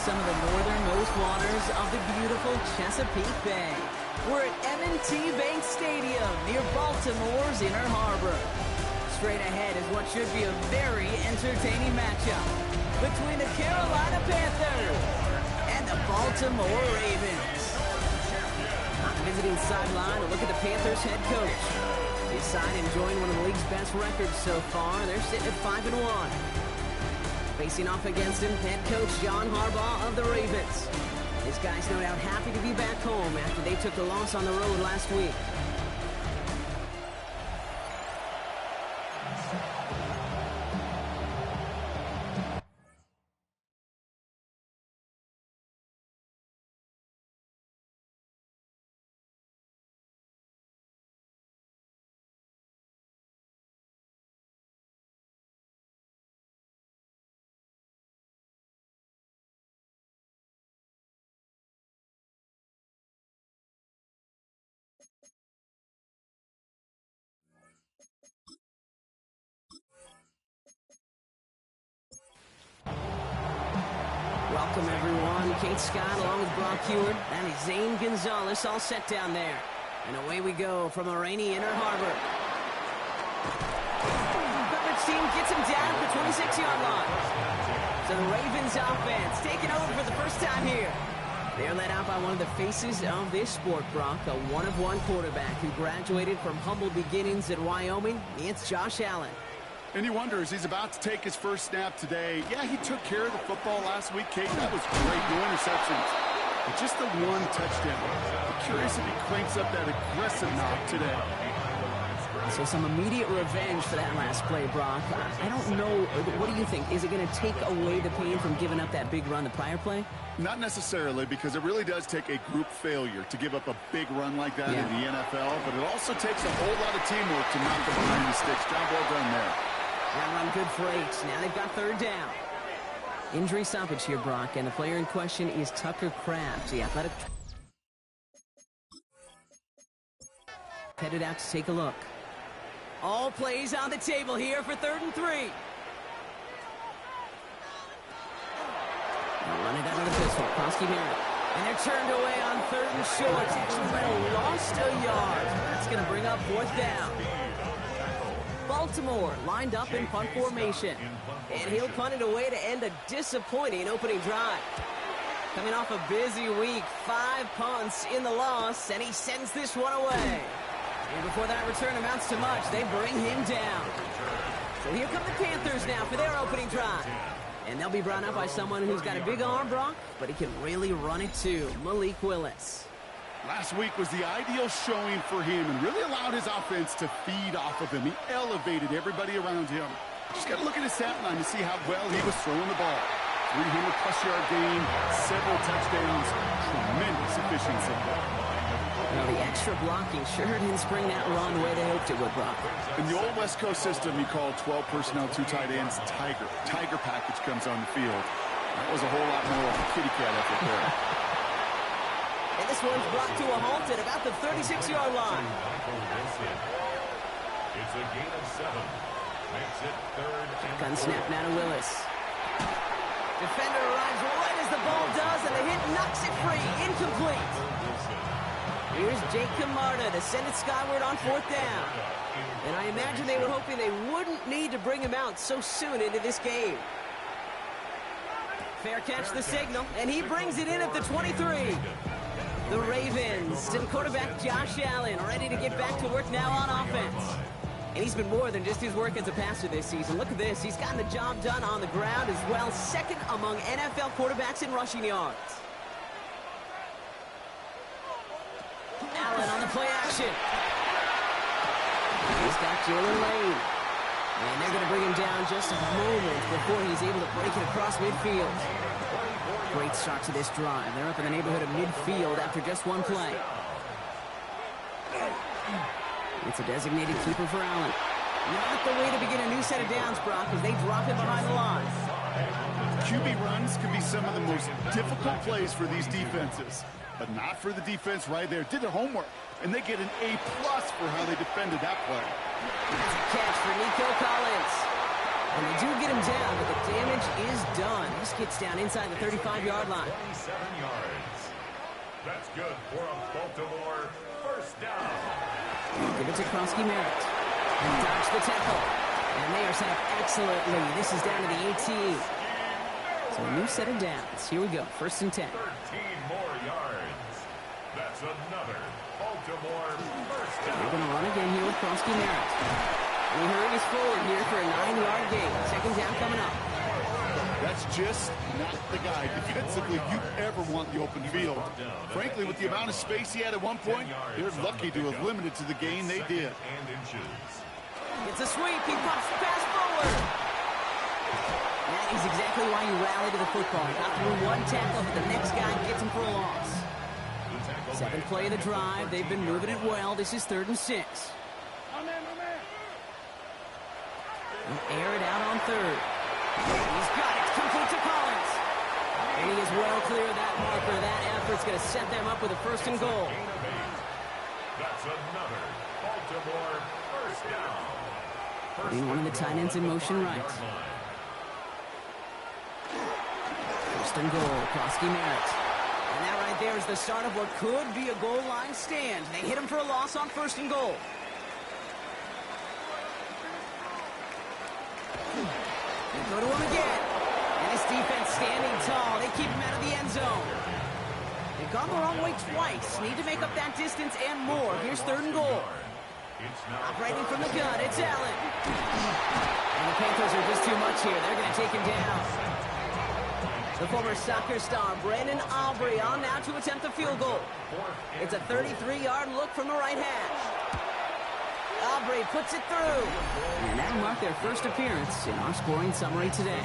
some of the northernmost waters of the beautiful Chesapeake Bay. We're at M&T Bank Stadium near Baltimore's Inner Harbor. Straight ahead is what should be a very entertaining matchup between the Carolina Panthers and the Baltimore Ravens. On the visiting sideline, a look at the Panthers head coach. His side enjoying one of the league's best records so far. They're sitting at 5-1. Facing off against him, head coach John Harbaugh of the Ravens. His guys no doubt happy to be back home after they took the loss on the road last week. Welcome, everyone. Kate Scott along with Brock Heward. That is Zane Gonzalez all set down there. And away we go from a rainy Inner Harbor. Coverage team gets him down at the 26-yard line. So the Ravens offense taking over for the first time here. They're led out by one of the faces of this sport, Brock, a one-of-one quarterback who graduated from humble beginnings at Wyoming. It's Josh Allen. And he wonders, he's about to take his first snap today. Yeah, he took care of the football last week, Kate. That was great. No interceptions. But just the one touchdown. I'm curious if he cranks up that aggressive knock today. So some immediate revenge for that last play, Brock. I don't know. What do you think? Is it going to take away the pain from giving up that big run the prior play? Not necessarily, because it really does take a group failure to give up a big run like that in the NFL. But it also takes a whole lot of teamwork to knock them behind the sticks. Job well done there. That run good for 8. Now they've got third down. Injury stoppage here, Brock, and the player in question is Tucker Kraft, the athletic. Headed out to take a look. All plays on the table here for 3rd and 3. Running down to the pistol, Kosky Merritt. And they're turned away on 3rd and short. Actually lost a yard. That's going to bring up 4th down. Baltimore lined up in punt formation. And he'll punt it away to end a disappointing opening drive. Coming off a busy week, 5 punts in the loss, and he sends this one away. And before that return amounts to much, they bring him down. So here come the Panthers now for their opening drive. And they'll be brought up by someone who's got a big arm, Brock, but he can really run it too, Malik Willis. Last week was the ideal showing for him and really allowed his offense to feed off of him. He elevated everybody around him. Just got to look at his stat line to see how well he was throwing the ball. 300-plus yard game, several touchdowns, tremendous efficiency. Now the extra blocking sure didn't spring that run the way they hoped it would, Brock. In the old West Coast system, you call 12 personnel, 2 tight ends, Tiger. Tiger package comes on the field. That was a whole lot more of a kitty cat effort there. And this one's brought to a halt at about the 36-yard line. It's a gain of 7. Makes it 3rd and Gun snap now to Willis. Defender arrives right as the ball does, and the hit knocks it free. Incomplete. Here's Jake Camarda to send it skyward on 4th down. And I imagine they were hoping they wouldn't need to bring him out so soon into this game. Fair catch the signal, and he brings it in at the 23. The Ravens and quarterback Josh Allen ready to get back to work now on offense. And he's been more than just his work as a passer this season. Look at this. He's gotten the job done on the ground as well. 2nd among NFL quarterbacks in rushing yards. Allen on the play action. He's got Jalen Lane. And they're going to bring him down just a moment before he's able to break it across midfield. Great start to this drive. They're up in the neighborhood of midfield after just one play. It's a designated keeper for Allen. Not the way to begin a new set of downs, Brock, as they drop him behind the line. QB runs can be some of the most difficult plays for these defenses, but not for the defense right there. Did their homework, and they get an A+ for how they defended that play. That's a catch for Nico Collins. And they do get him down, but the damage is done. This gets down inside the 35-yard line. 27 yards. That's good for a Baltimore first down. Give it to Krosky Merritt. And dodge the tackle. And they are set up excellently. This is down to the 18. So a new set of downs. Here we go. 1st and 10. 13 more yards. That's another Baltimore first They're down. going to run again here with Krosky Merritt. And he hurries forward here for a 9-yard gain. 2nd down coming up. That's just not the guy defensively you ever want the open field. Frankly, with the amount of space he had at one point, they're lucky to have limited to the gain they did. And inches. It's a sweep. He pops the pass forward. That is exactly why you rally to the football. Got through one tackle, but the next guy gets him for a loss. 7th play of the drive. They've been moving it well. This is 3rd and 6. They'll air it out on 3rd. He's got it. Complete to Collins. And he is well clear of that marker. That effort's going to set them up with a 1st and goal. That's another Baltimore first down. Putting one of the tight ends in motion right. 1st and goal. Krosky Merritt. And that right there is the start of what could be a goal line stand. They hit him for a loss on 1st and goal. They go to him again. And this defense standing tall. They keep him out of the end zone. They've gone the wrong way twice. Need to make up that distance and more. Here's 3rd and goal. Operating from the gun, it's Allen. And the Panthers are just too much here. They're going to take him down. The former soccer star, Brandon Aubrey, on now to attempt the field goal. It's a 33-yard look from the right hash. Aubrey puts it through. And that'll mark their first appearance in our scoring summary today.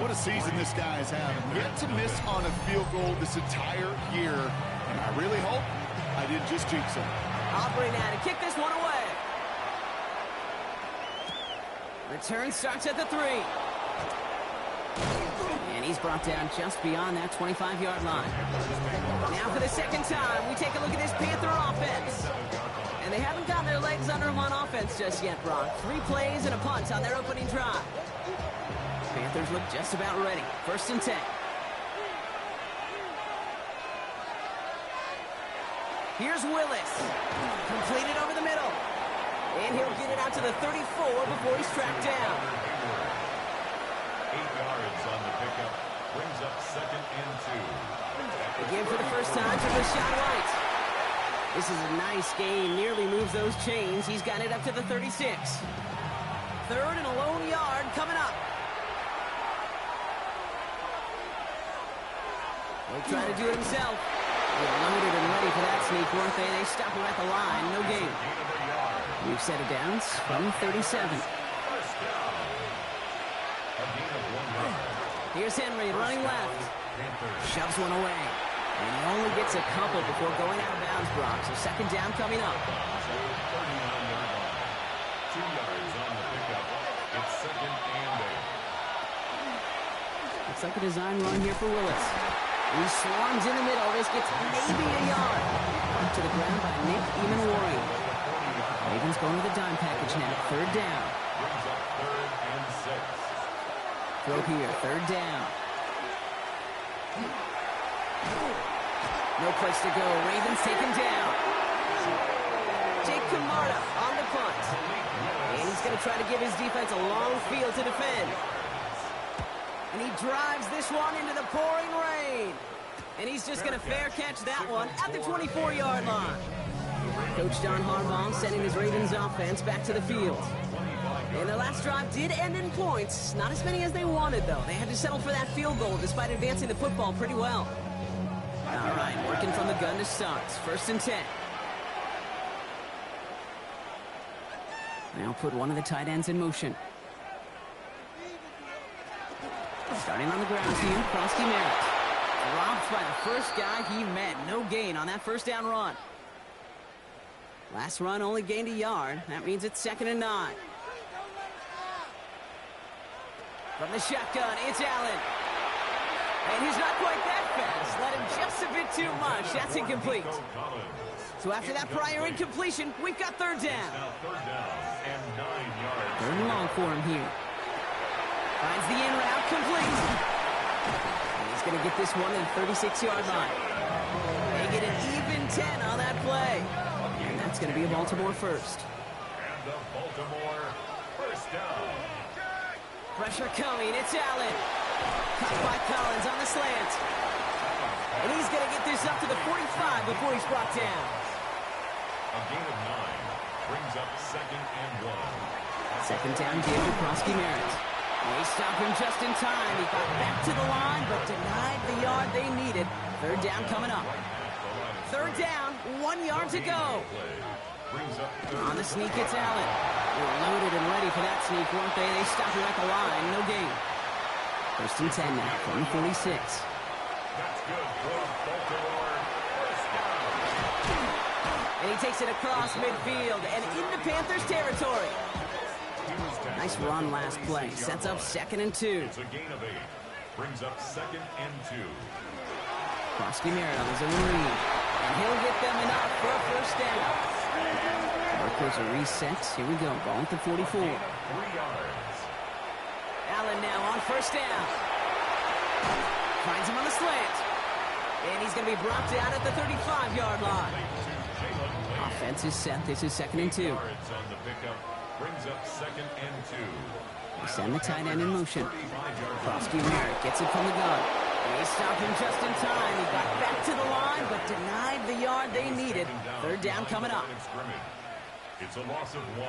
What a season this guy is having. Yet to miss on a field goal this entire year. And I really hope I didn't just jinx him. Aubrey now to kick this one away. Return starts at the 3. And he's brought down just beyond that 25-yard line. Now for the 2nd time, we take a look at this Panther offense. And they haven't gotten their legs under them on offense just yet, Brock. 3 plays and a punt on their opening drive. Panthers look just about ready. 1st and 10. Here's Willis. Completed over the middle. And he'll get it out to the 34 before he's tracked down. 8 yards on the pickup. Brings up 2nd and 2. Again for the first time to Rashawn White. This is a nice gain. Nearly moves those chains. He's got it up to the 36. 3rd and a lone yard coming up. He'll try to do it himself. They're loaded and ready for that sneak, weren't they? They stop him at the line. No gain. We've set it down from 37. Here's Henry running left. Shoves one away. And he only gets a couple before going out of bounds, Brock. So 2nd down coming up. 2 yards on the pickup. It's 2nd and 8. Looks like a design run here for Willis. He swarms in the middle. This gets maybe a yard. Knocked to the ground by Nick Eamon-Warrior. Ravens going to the dime package now. 3rd down. Brings up 3rd and 6. Throw here. 3rd down. No place to go. Ravens take him down. Jake Camarda on the punt. And he's going to try to give his defense a long field to defend. And he drives this one into the pouring rain. And he's just going to fair catch that one at the 24-yard line. Coach John Harbaugh sending his Ravens offense back to the field. And their last drive did end in points. Not as many as they wanted, though. They had to settle for that field goal despite advancing the football pretty well. All right, working from the gun to start. 1st and 10. Now put one of the tight ends in motion. Starting on the ground team, Krosky Merritt. Dropped by the first guy he met. No gain on that 1st down run. Last run only gained a yard. That means it's 2nd and 9. From the shotgun, it's Allen. And he's not quite that fast. Let him just a bit too much. That's incomplete. So after that prior incompletion, we've got 3rd down. Now 3rd down and 9 yards. 3rd and long for him here. Finds the in route complete. And he's going to get this one at the 36-yard line. They get an even 10 on that play. And that's going to be a Baltimore first. And the Baltimore first down. Pressure coming. It's Allen. Caught by Collins on the slant. And he's going to get this up to the 45 before he's brought down. A gain of 9 brings up 2nd and 1. Second down, David Krosky-Merritt. They stop him just in time. He got back to the line, but denied the yard they needed. Third down coming up. Third down, 1 yard to go. On the sneak, it's Allen. They were loaded and ready for that sneak, weren't they? They stopped him at the line. No gain. First and 10 now from 46. That's good for Baltimore. First down. And he takes it across midfield and into Panthers territory. Nice run last play. Sets up 2nd and 2. It's a gain of 8. Brings up 2nd and 2. Krosky-Merritt on his own read. And he'll get them enough for a first down. Markers are reset. Here we go. Ball at the 44. 3 yards. Allen now on first down. Finds him on the slant. And he's going to be brought down at the 35-yard line. Offense is set. This is 2nd and 2. Yards on the pickup. Brings up 2nd and 2. They send the tight end in motion. Krosky-Merritt gets it from the gun. They stop him just in time. He got back to the line, but denied the yard they needed. Third down coming up. It's a loss of 1.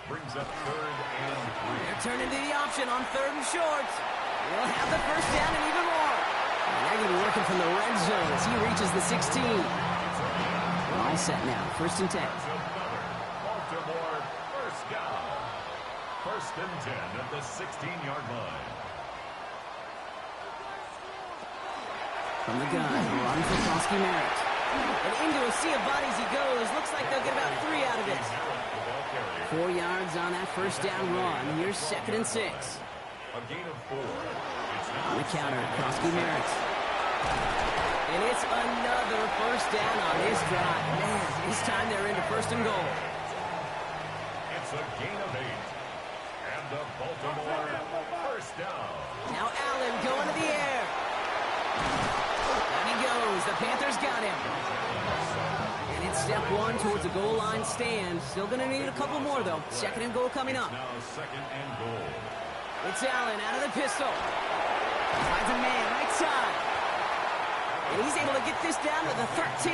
Brings up 3rd and 3. They're turning to the option on 3rd and short. They'll have the first down and even more. And they're going to be working from the red zone as he reaches the 16. We're all set now. First and 10. Baltimore first down. First and 10 at the 16-yard line. From the gun, run for Krosky-Merritt. And into a sea of bodies he goes. Looks like they'll get about 3 out of it. 4 yards on that first down run. Here's 2nd and 6. A gain of 4. On the counter, Krosky-Merritt. And it's another first down on this drive. Man, this time they're into 1st and goal. It's a gain of 8. And the Baltimore first down. Now Allen going to the air. Down he goes. The Panthers got him. And it's step 1 towards a goal line stand. Still going to need a couple more, though. 2nd and goal coming up. Now 2nd and goal. It's Allen out of the pistol. Finds a man right side. And he's able to get this down to the 13.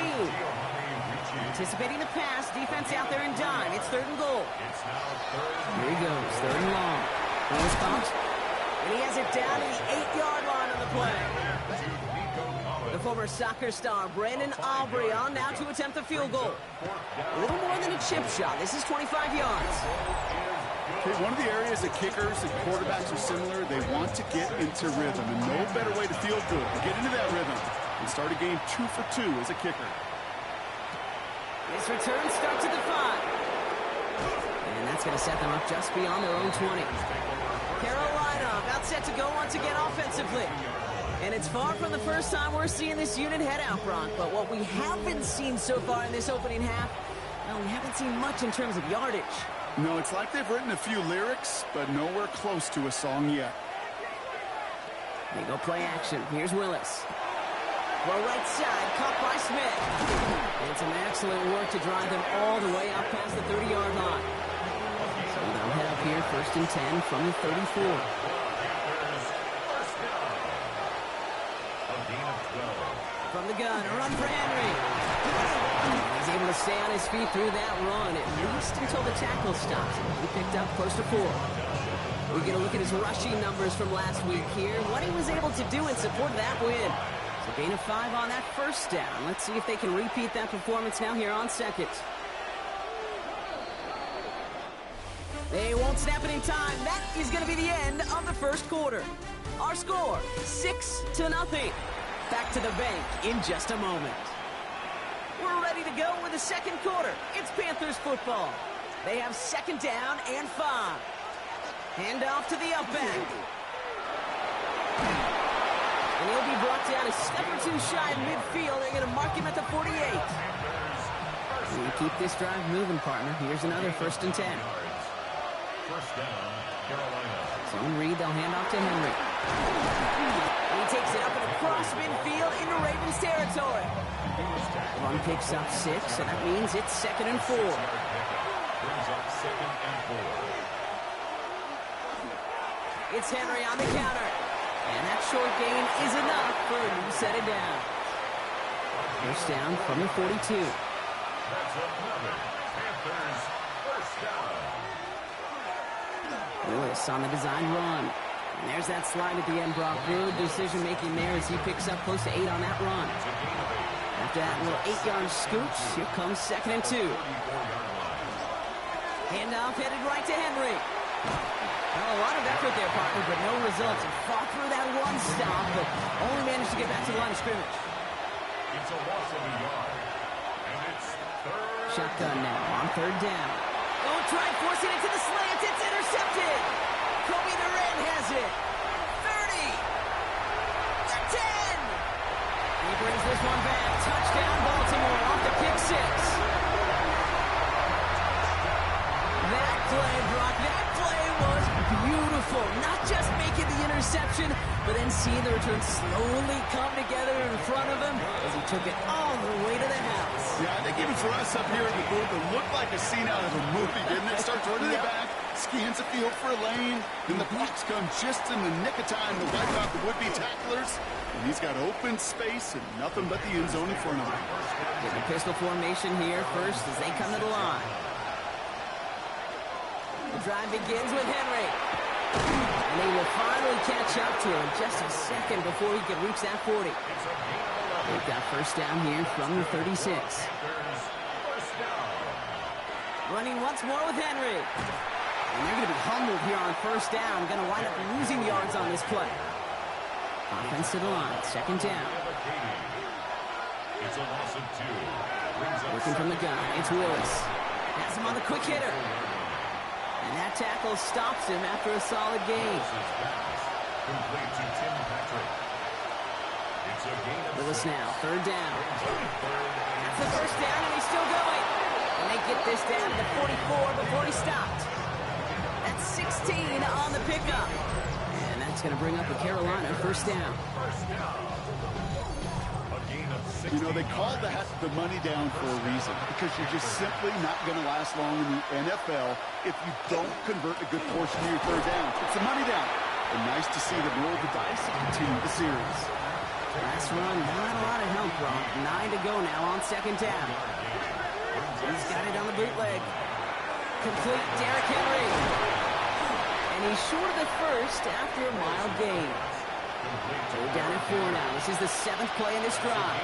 Anticipating the pass. Defense out there in dime. It's 3rd and goal. It's now 3rd. Here he goes. 3rd and long. Here's Cox. And he has it down to the 8-yard line on the play. The former soccer star, Brandon Aubrey, on now to attempt the field goal. A little more than a chip shot. This is 25 yards. Okay, one of the areas that kickers and quarterbacks are similar, they want to get into rhythm. And no better way to feel good to get into that rhythm and start a game 2 for 2 as a kicker. This return starts at the 5. And that's going to set them up just beyond their own 20. Carolina about set to go once again offensively. And it's far from the first time we're seeing this unit head out, Brock. But what we haven't seen so far in this opening half, well, we haven't seen much in terms of yardage. No, it's like they've written a few lyrics, but nowhere close to a song yet. They go play action. Here's Willis. Well, right side, caught by Smith. And some excellent work to drive them all the way out past the 30-yard line. So they'll head up here, 1st and 10 from the 34. From the gun, a run for Henry. He's able to stay on his feet through that run, at least until the tackle stops. He picked up close to 4. We get a look at his rushing numbers from last week here, what he was able to do in support of that win. So gain of 5 on that first down. Let's see if they can repeat that performance now here on 2nd. They won't snap it in time. That is going to be the end of the first quarter. Our score, 6-0. Back to the bank in just a moment. We're ready to go with the second quarter. It's Panthers football. They have 2nd down and 5. Hand off to the up back. And he'll be brought down a step or 2 shy of midfield. They're going to mark him at the 48. We keep this drive moving, partner. Here's another 1st and 10. First down, Carolina. Zone read, they'll hand off to Henry. And he takes it up and across midfield into Ravens territory. Run picks up 6, and that means it's 2nd and 4. Brings up 2nd and 4. It's Henry on the counter. And that short gain is enough for a new set it down. First down from the 42. That's another Panthers first down. Lewis on the design run. And there's that slide at the end, Brock. Good decision-making there as he picks up close to 8 on that run. After that little 8-yard scooch, here comes 2nd and 2. Handoff headed right to Henry. Well, a lot of effort there, partner, but no results. He fought through that one stop, but only managed to get back to the line of scrimmage. It's a loss of a yard. And it's third. Shotgun now on 3rd down. Oh, try forcing it to the slant. It's intercepted. Kobe Durant has it. 30. The 10. And he brings this one back. Touchdown, Baltimore off the pick 6. That play, Brock, that play was beautiful. Not just making the interception, but then seeing the return slowly come together in front of him as he took it all the way to the house. Yeah, I think even for us up here in the booth, it looked like a scene out of a movie, didn't it? Starts running it back, scans the field for a lane, then the blocks come just in the nick of time to wipe out the would-be tacklers. And he's got open space and nothing but the end zone in front of him. Get the pistol formation here first as they come to the line. The drive begins with Henry. And they will finally catch up to him just a second before he can reach that 40. They've got first down here from the 36. Running once more with Henry. And they're going to be humbled here on first down. Going to wind up losing yards on this play. Offense to the line. 2nd down. It's a loss of 2. Looking from the gun. It's Willis. Has him on the quick hitter. And that tackle stops him after a solid gain. Complete to Tim Patrick. It's a gain of Willis 6. now, 3rd down. That's the first down, and he's still going. And they get this down to the 44 before he stopped. That's 16 on the pickup. And that's going to bring up the Carolina first down. You know, they called the money down for a reason, because you're just simply not going to last long in the NFL if you don't convert a good portion of your 3rd down. It's the money down. And nice to see them roll the dice and continue the series. Last run, not a lot of help, Brock. 9 to go now on 2nd down. He's got it on the bootleg. Complete, Derrick Henry. And he's short of the first after a mild gain. They're down at 4 now. This is the 7th play in this drive.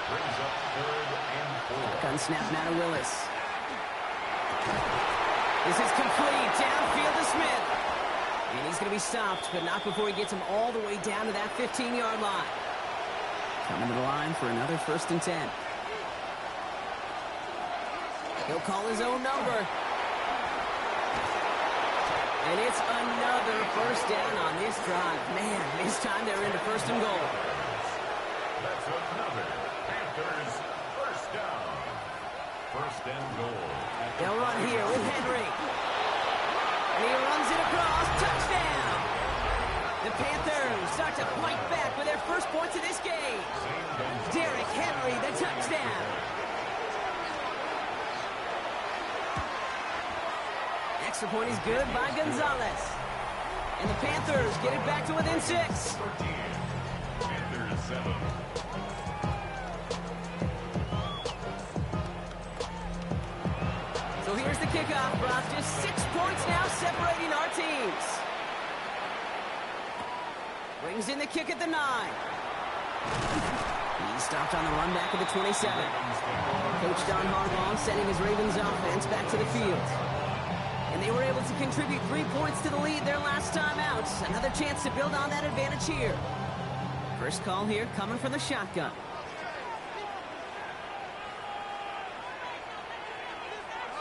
Brings up 3rd and 4. Gun snap now to Willis. This is complete. Downfield to Smith. And he's going to be stopped, but not before he gets him all the way down to that 15-yard line. Coming to the line for another 1st and 10. He'll call his own number. And it's another first down on this drive. Man, this time they're into 1st and goal. That's another Panthers first down. 1st and goal. They'll run here with Henry. And he runs it across. Touchdown! The Panthers start to fight back with their first points of this game. Derrick Henry, the touchdown. Extra point is good by Gonzalez. And the Panthers get it back to within 6. 13. Panthers 7. So here's the kickoff, Brock. Just 6 points now separating our teams. Brings in the kick at the 9. He stopped on the run back at the 27. Coach Don Harbaugh sending his Ravens offense back to the field. And they were able to contribute 3 points to the lead their last time out. Another chance to build on that advantage here. First call here coming from the shotgun.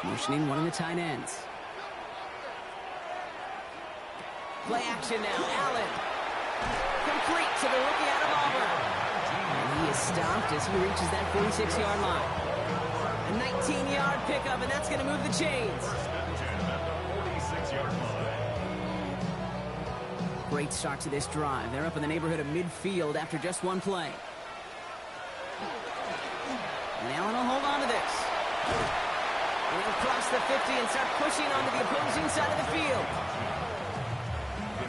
Motioning one of the tight ends. Play action now. Allen. Complete to the rookie out of Auburn. And he is stopped as he reaches that 46-yard line. A 19-yard pickup, and that's going to move the chains. great start to this drive. They're up in the neighborhood of midfield after just one play. And Allen will hold on to this. He'll cross the 50 and start pushing onto the opposing side of the field.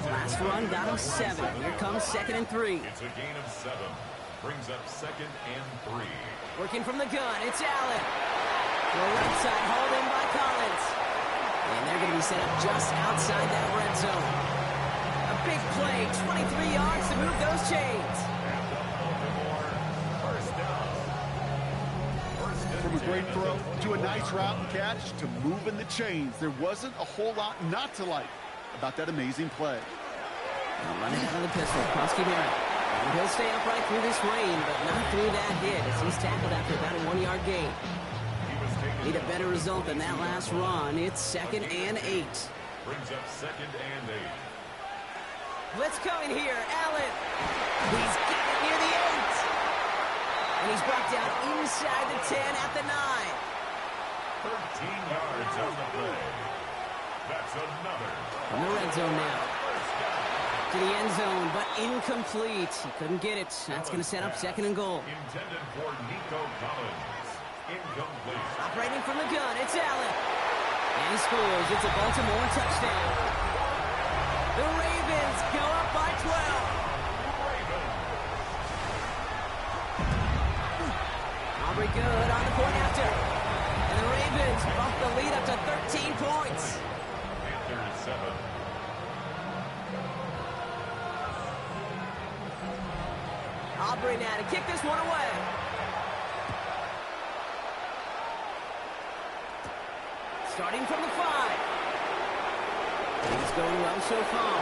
Last run got him 7. Here comes 2nd and 3. It's a gain of 7. Brings up 2nd and 3. Working from the gun, it's Allen. To the right side, hauled in by Collins. And they're going to be set up just outside that red zone. A big play, 23 yards to move those chains. From a great throw to a nice route and catch to moving the chains. There wasn't a whole lot not to like about that amazing play. Now running out of the pistol, Krosky Barrett. And he'll stay upright through this rain, but not through that hit as he's tackled after about a 1-yard gain. Need a better result than that last run. It's 2nd and 8. Brings up 2nd and 8. Blitz coming here. Allen. He's got it near the 8. And he's brought down inside the 10 at the 9. 13 yards on the play. That's another. From the red zone now. To the end zone, but incomplete. He couldn't get it. That's going to set up 2nd and goal. Intended for Nico Collins. Incomplete. Operating from the gun, it's Allen. And he scores. It's a Baltimore touchdown. The Ravens go up by 12. Aubrey good on the point after. And the Ravens bump the lead up to 13 points. Panthers 7. Aubrey now to kick this one away. Starting from the 5. Things going well so far.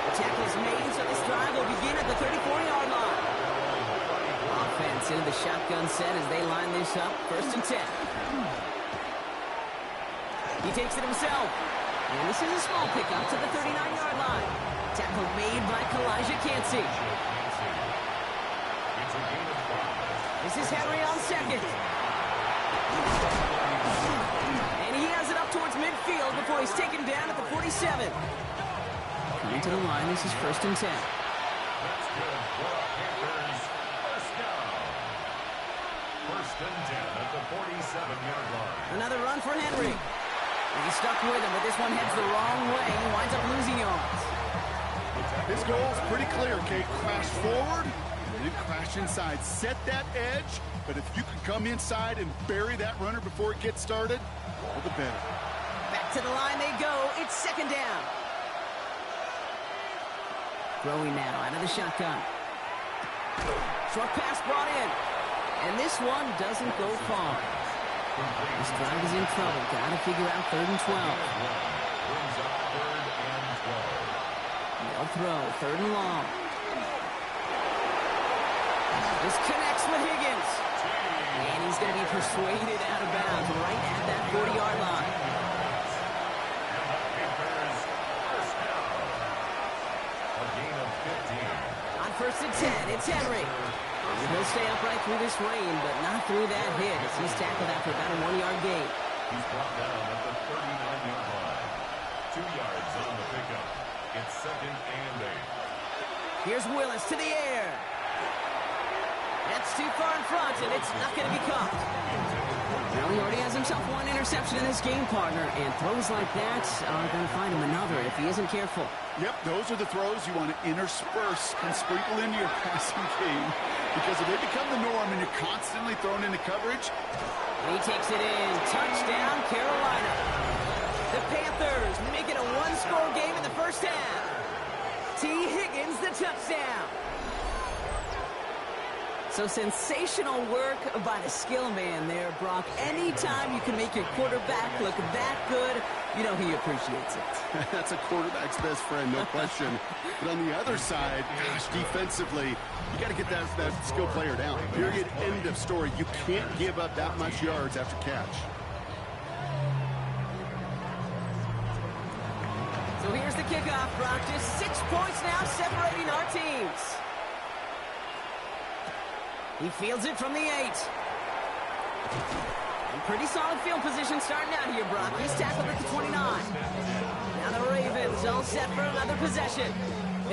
The tackle is made, so this drive will begin at the 34-yard line. Offense into the shotgun set as they line this up. 1st and 10. He takes it himself. And this is a small pickup to the 39-yard line. Tackle made by Kalijah Cansey. This is Henry on 2nd. And he has it up towards midfield before he's taken down at the 47. Coming to the line, this is 1st and 10. That's good for the Panthers. First down. 1st and 10 at the 47-yard line. Another run for Henry. And he's stuck with him, but this one heads the wrong way. He winds up losing yards. His goal is pretty clear, Kate. Crash forward and then crash inside. Set that edge, but if you can come inside and bury that runner before it gets started, all the better. Back to the line they go. It's 2nd down. Throwing now out of the shotgun. Short pass brought in. And this one doesn't go far. This drive is in trouble. Got to figure out 3rd and 12. Brings up 3rd and 12. They'll throw. 3rd and long. This connects with Higgins. And he's going to be persuaded out of bounds right at that 40-yard line. A gain of 15. On 1st and 10, it's Henry. He'll stay upright through this rain, but not through that hit as he's tackled after about a 1-yard gain. He's brought down at the 39-yard line. 2 yards on the pickup. It's 2nd and 8. Here's Willis to the air. That's too far in front, and it's not going to be caught. Well, he already has himself 1 interception in this game, partner, and throws like that are going to find him another if he isn't careful. Yep, those are the throws you want to intersperse and sprinkle into your passing game, because if they become the norm and you're constantly thrown into coverage. He takes it in. Touchdown, Carolina. The Panthers make it a 1-score game in the first half. T. Higgins, the touchdown. So sensational work by the skill man there, Brock. Anytime you can make your quarterback look that good, you know he appreciates it. That's a quarterback's best friend, no question. But on the other side, gosh, defensively, you got to get that skill player down. Period, end of story. You can't give up that much yards after catch. So here's the kickoff, Brock. Just 6 points now separating our teams. He fields it from the 8. And pretty solid field position starting out here, Brock. He's tackled at the 29. Now the Ravens all set for another possession.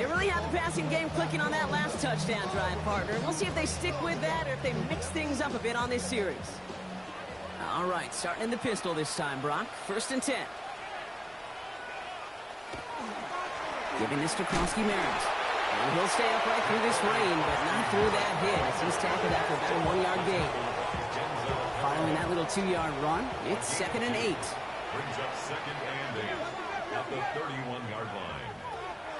They really have the passing game clicking on that last touchdown drive, partner. We'll see if they stick with that or if they mix things up a bit on this series. All right, starting in the pistol this time, Brock. 1st and 10. Giving this to Kronsky-Merritt. And he'll stay upright through this rain, but not through that hit as he's tackled after about a 1-yard gain. Following that little 2-yard run, it's 2nd and 8. Brings up 2nd and 8 at the 31-yard line.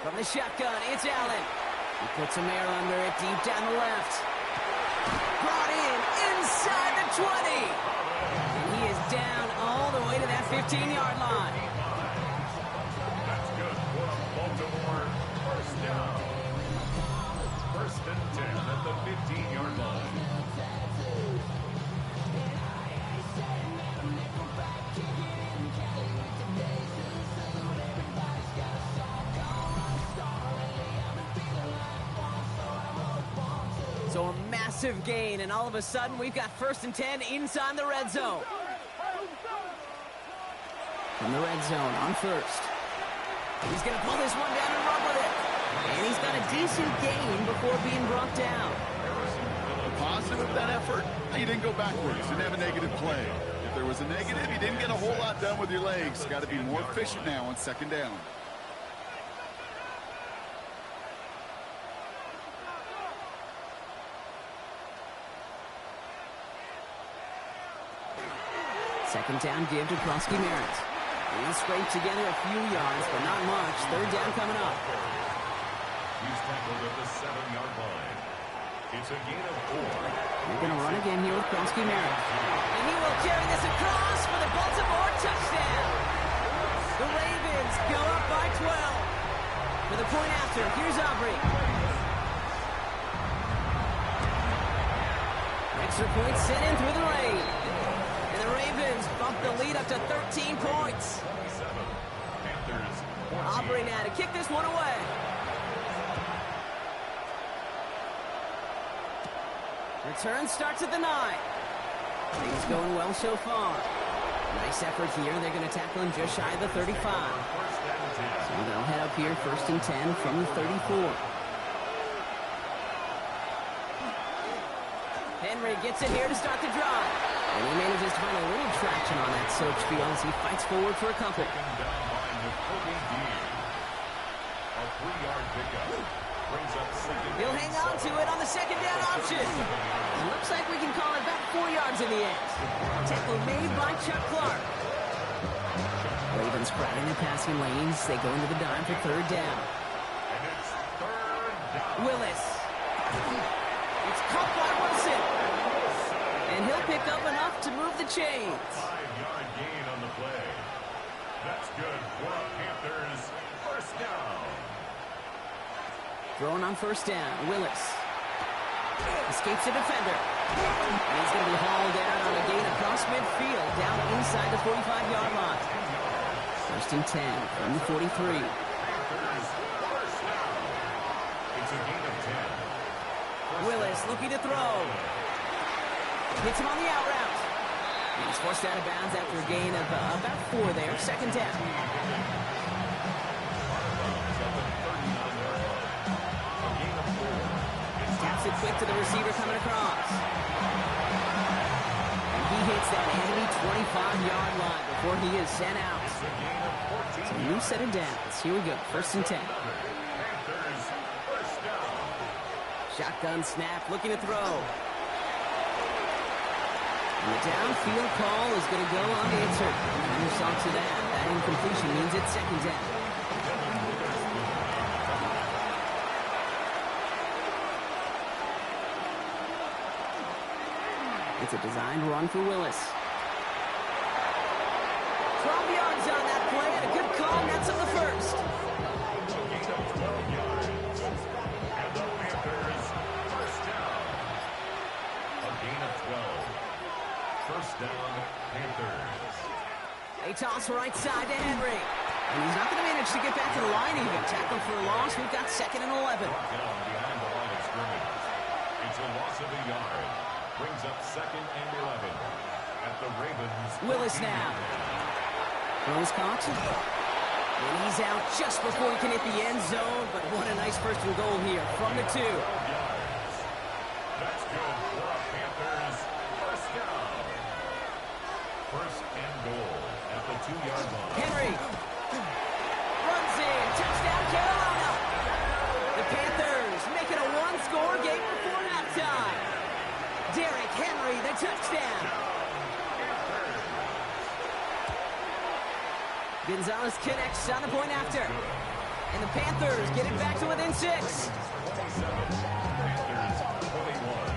From the shotgun, it's Allen. He puts some air under it deep down the left. Brought in inside the 20. And he is down all the way to that 15-yard line. That's good for a Baltimore 1st down. 1st and 10 at the 15-yard line. So a massive gain, and all of a sudden we've got 1st and 10 inside the red zone. From the red zone on 1st. He's going to pull this one down and run with it. And he's got a decent gain before being brought down. The positive of that effort, he didn't go backwards. Didn't have a negative play. If there was a negative, you didn't get a whole lot done with your legs. Got to be more efficient now on 2nd down. Second down give to Kronsky-Merritt. He'll scrape together a few yards, but not much. 3rd down coming up. He's tackled at the 7-yard line. It's a gain of 4. They're going to run again here with Kronsky-Merritt. And he will carry this across for the Baltimore touchdown. The Ravens go up by 12. For the point after, here's Aubrey. Extra point sent in through the rain. And the Ravens bump the lead up to 13 points. Aubrey now to kick this one away. Return starts at the 9. Things going well so far. Nice effort here. They're going to tackle him just shy of the 35. So they'll head up here 1st and 10 from the 34. Henry gets it here to start the drive. And he manages to find a little traction on that search field as he fights forward for a couple. He'll hang on to it on the 2nd down option. It looks like we can call it back 4 yards in the end. Tackle made by Chuck Clark. Ravens crowding the passing lanes. They go into the dime for 3rd down. Willis. It's caught by Wilson. And he'll pick up enough to move the chains. 5-yard gain on the play. That's good for a Panthers 1st down. Throwing on 1st down, Willis. Escapes the defender. And he's going to be hauled down on a gain across midfield, down inside the 45-yard line. 1st and 10 from the 43. It's a gain of 10. Willis looking to throw. Hits him on the out route. He's forced out of bounds after a gain of about 4 there. 2nd down. Taps it quick to the receiver coming across. And he hits that enemy 25-yard line before he is sent out. So a new set of downs. Here we go. 1st and 10. Shotgun snap, looking to throw. And the downfield call is going to go unanswered. And you saw to that. That incompletion means it's 2nd down. It's a designed run for Willis. 12 yards on that play, and a good call. Nets up the 1st. Down, Panthers. They toss right side to Henry. And he's not going to manage to get back to the line even. Tackle for a loss. We've got 2nd and 11. Down behind the line of scrimmage. It's a loss of a yard. Brings up 2nd and 11 at the Ravens. Willis now. Throws caught. And he's out just before he can hit the end zone, but what a nice first and goal here from the 2. That's good for a Panthers first down. First and goal at the 2-yard line. Henry runs in. Touchdown, Carolina. The Panthers make it a one-score game before halftime. Derrick Henry, the touchdown. Gonzalez connects on the point after. And the Panthers get it back to within 6. 27, Panthers 21.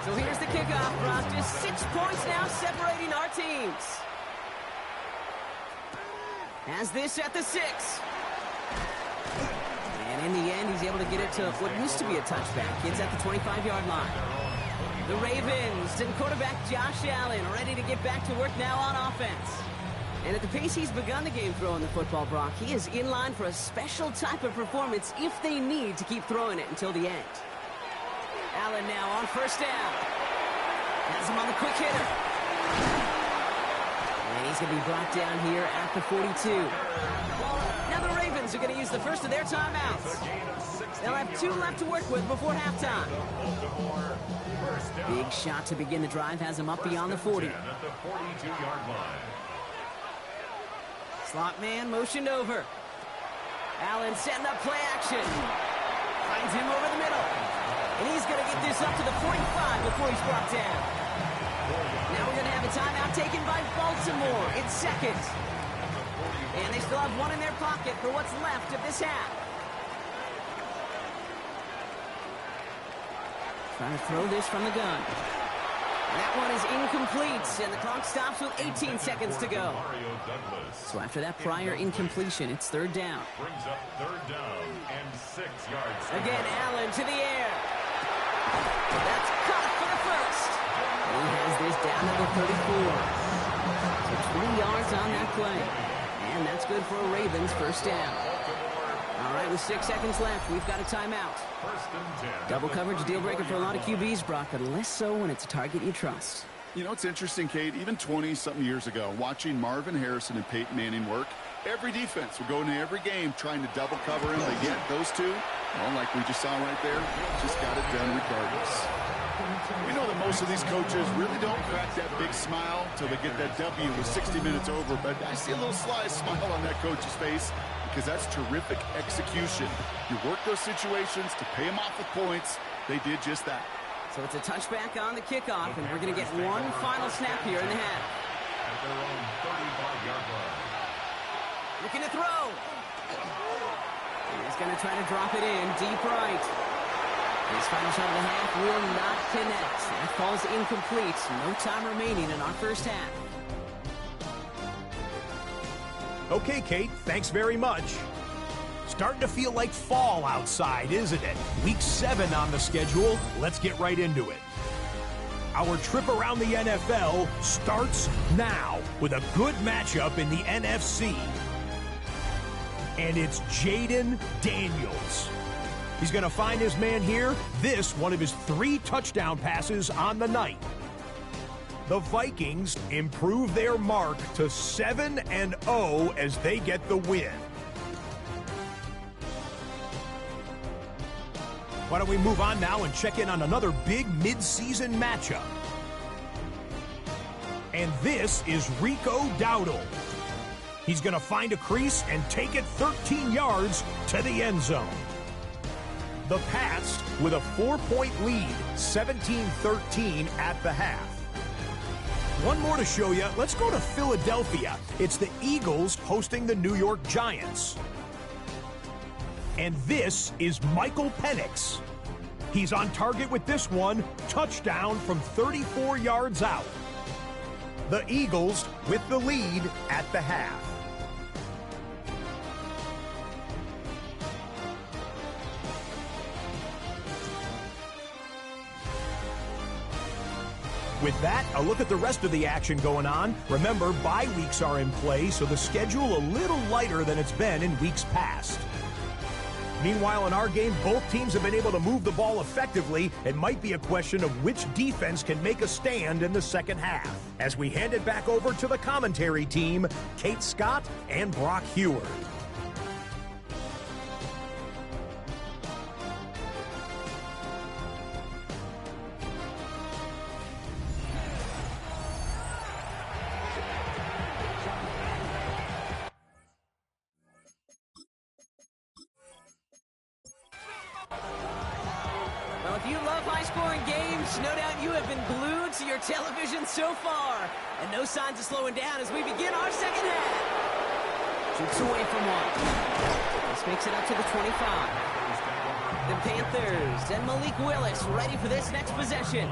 So here's the kickoff, Brock. Just 6 points now separating our teams. Has this at the 6. And in the end, he's able to get it to what used to be a touchback. It's at the 25-yard line. The Ravens and quarterback Josh Allen ready to get back to work now on offense. And at the pace he's begun the game throwing the football, Brock, he is in line for a special type of performance if they need to keep throwing it until the end. Allen now on first down. Has him on the quick hitter. And he's going to be brought down here at the 42. Now the Ravens are going to use the first of their timeouts. They'll have 2 left to work with before halftime. Big shot to begin the drive has him up beyond the 40. At the 42-yard line. Slot man motioned over. Allen setting up play action. Finds him over the middle. And he's going to get this up to the 45 before he's brought down. Now we're going to have a timeout taken by Baltimore. It's second. And they still have 1 in their pocket for what's left of this half. Trying to throw this from the gun. That one is incomplete, and the clock stops with 18 seconds to go. So after that prior incompletion, it's third down. Brings up third down and 6 yards. Again, Allen to the air. That's caught for the first. And he has this down to the 34. So 20 yards on that play. And that's good for a Ravens first down. All right, with 6 seconds left, we've got a timeout. First and 10. Double coverage deal breaker for a lot of QBs, Brock, but less so when it's a target you trust. You know, it's interesting, Kate, even 20-something years ago, watching Marvin Harrison and Peyton Manning work, every defense would go into every game trying to double cover him. They get those two, well, like we just saw right there, just got it done regardless. We know that most of these coaches really don't crack that big smile until they get that W with 60 minutes over, but I see a little sly smile on that coach's face because that's terrific execution. You work those situations to pay them off with points. They did just that. So it's a touchback on the kickoff, and we're going to get one final snap here in the half. At their own 35-yard line. Looking to throw. He's going to try to drop it in deep right. His final shot of the half will not connect. That falls incomplete. No time remaining in our first half. Okay, Kate, thanks very much. Starting to feel like fall outside, isn't it? Week 7 on the schedule. Let's get right into it. Our trip around the NFL starts now with a good matchup in the NFC. And it's Jaden Daniels. He's going to find his man here. This, one of his 3 touchdown passes on the night. The Vikings improve their mark to 7-0 as they get the win. Why don't we move on now and check in on another big mid-season matchup. And this is Rico Dowdle. He's going to find a crease and take it 13 yards to the end zone. The Pats with a 4-point lead, 17-13 at the half. One more to show you. Let's go to Philadelphia. It's the Eagles hosting the New York Giants. And this is Michael Penix. He's on target with this one. Touchdown from 34 yards out. The Eagles with the lead at the half. With that, a look at the rest of the action going on. Remember, bye weeks are in play, so the schedule a little lighter than it's been in weeks past. Meanwhile, in our game, both teams have been able to move the ball effectively. It might be a question of which defense can make a stand in the second half. As we hand it back over to the commentary team, Kate Scott and Brock Heward. Well, if you love high-scoring games, no doubt you have been glued to your television so far. And no signs of slowing down as we begin our second half. Shoots away from one. This makes it up to the 25. The Panthers and Malik Willis ready for this next possession.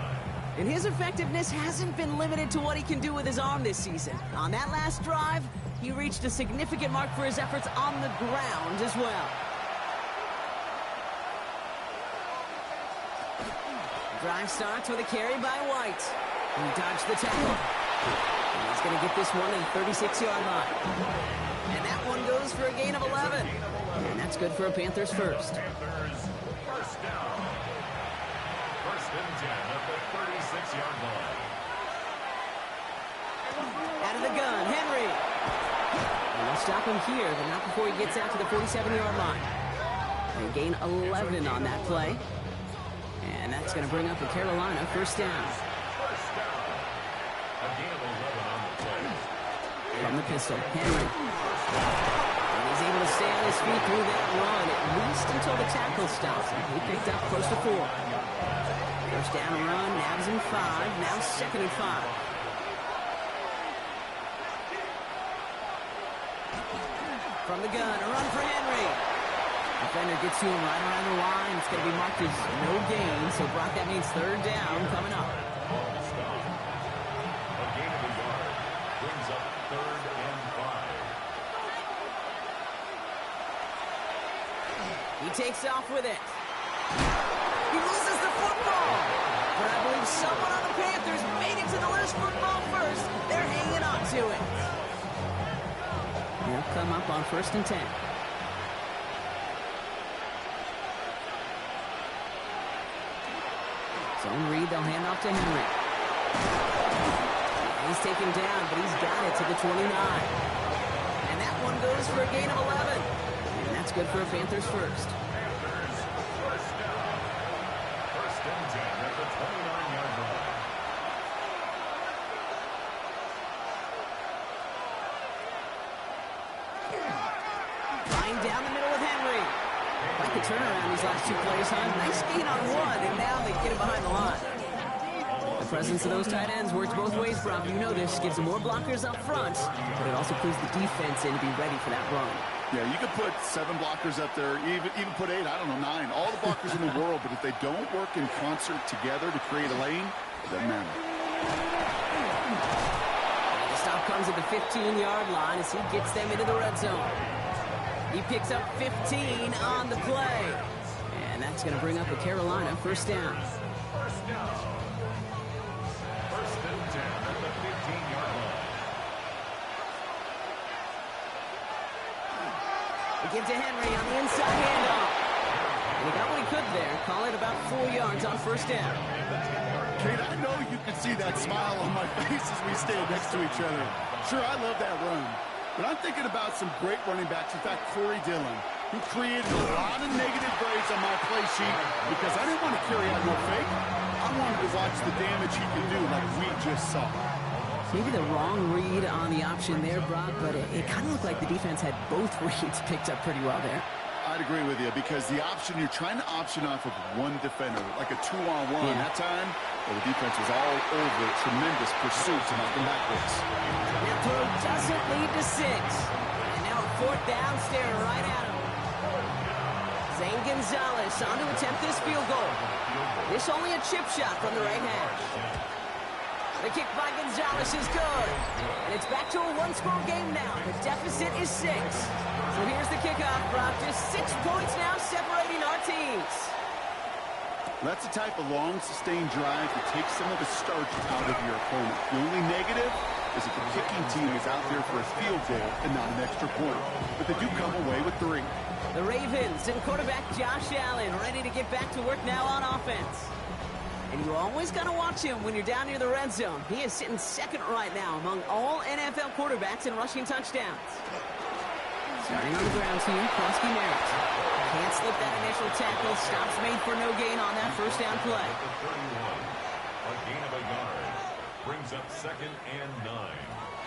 And his effectiveness hasn't been limited to what he can do with his arm this season. On that last drive, he reached a significant mark for his efforts on the ground as well. Drive starts with a carry by White. He dodged the tackle. And he's going to get this one at the 36-yard line. And that one goes for a gain of 11. And that's good for a Panthers first. Panthers first down. First and 10 at the 36-yard line. Out of the gun, Henry. And they'll stop him here, but not before he gets out to the 47-yard line. And gain 11 on that play. And that's going to bring up the Carolina first down. First down. A gain of 11 on the play. From the pistol, Henry. And he's able to stay on his feet through that run, at least until the tackle stops him. He picked up close to 4. First down run, nabs him 5, now second and 5. From the gun, a run for Henry. Defender gets to him right around the line. It's going to be marked as no gain, so Brock, that means third down coming up. A gain of a yard brings up third and 5. He takes off with it. He loses the football. But I believe someone on the Panthers made it to the loose football first. They're hanging on to it. They'll come up on first and 10. Zone read, they'll hand off to Henry. He's taken down, but he's got it to the 29. And that one goes for a gain of 11. And that's good for a Panthers first. Panthers first down. First and 10 at the 29-yard line. Flying down the middle with Henry. Like the turnaround these last two plays, huh? Nice gain on one, and now they get him behind the line. The presence of those tight ends works both ways, Brock. You know this. Gives them more blockers up front, but it also clues the defense in to be ready for that run. Yeah, you could put 7 blockers up there, even put 8, I don't know, 9. All the blockers in the world, but if they don't work in concert together to create a lane, it doesn't matter. And the stop comes at the 15-yard line as he gets them into the red zone. He picks up 15 on the play. And that's going to bring up the Carolina first down. First down. First and 10 at the 15-yard line. They give to Henry on the inside handoff. And he got what he could there. Call it about 4 yards on first down. Kate, I know you can see that smile on my face as we stand next to each other. Sure, I love that run. But I'm thinking about some great running backs. In fact, Corey Dillon, who created a lot of negative grades on my play sheet because I didn't want to carry out no fake. I wanted to watch the damage he could do like we just saw. Maybe the wrong read on the option there, Brock, but it kind of looked like the defense had both reads picked up pretty well there. I'd agree with you because the option, you're trying to option off of one defender, like a 2-on-1. Yeah. That time, well, the defense was all over it. Tremendous pursuit to knock them backwards. That throw doesn't lead to 6. And now a fourth down, staring right at him. Zane Gonzalez on to attempt this field goal. This only a chip shot from the right hash. The kick by Gonzalez is good. And it's back to a one-score game now. The deficit is 6. So here's the kickoff, Brock. Just 6 points now separating our teams. That's the type of long, sustained drive that takes some of the starch out of your opponent. The only negative is that the kicking team is out there for a field goal and not an extra point. But they do come away with 3. The Ravens and quarterback Josh Allen ready to get back to work now on offense. And you always got to watch him when you're down near the red zone. He is sitting second right now among all NFL quarterbacks in rushing touchdowns. Starting on the ground team, Krosky Merritt. Can't slip that initial tackle. Stops made for no gain on that first down play. A gain of a yard. Brings up 2nd and 9.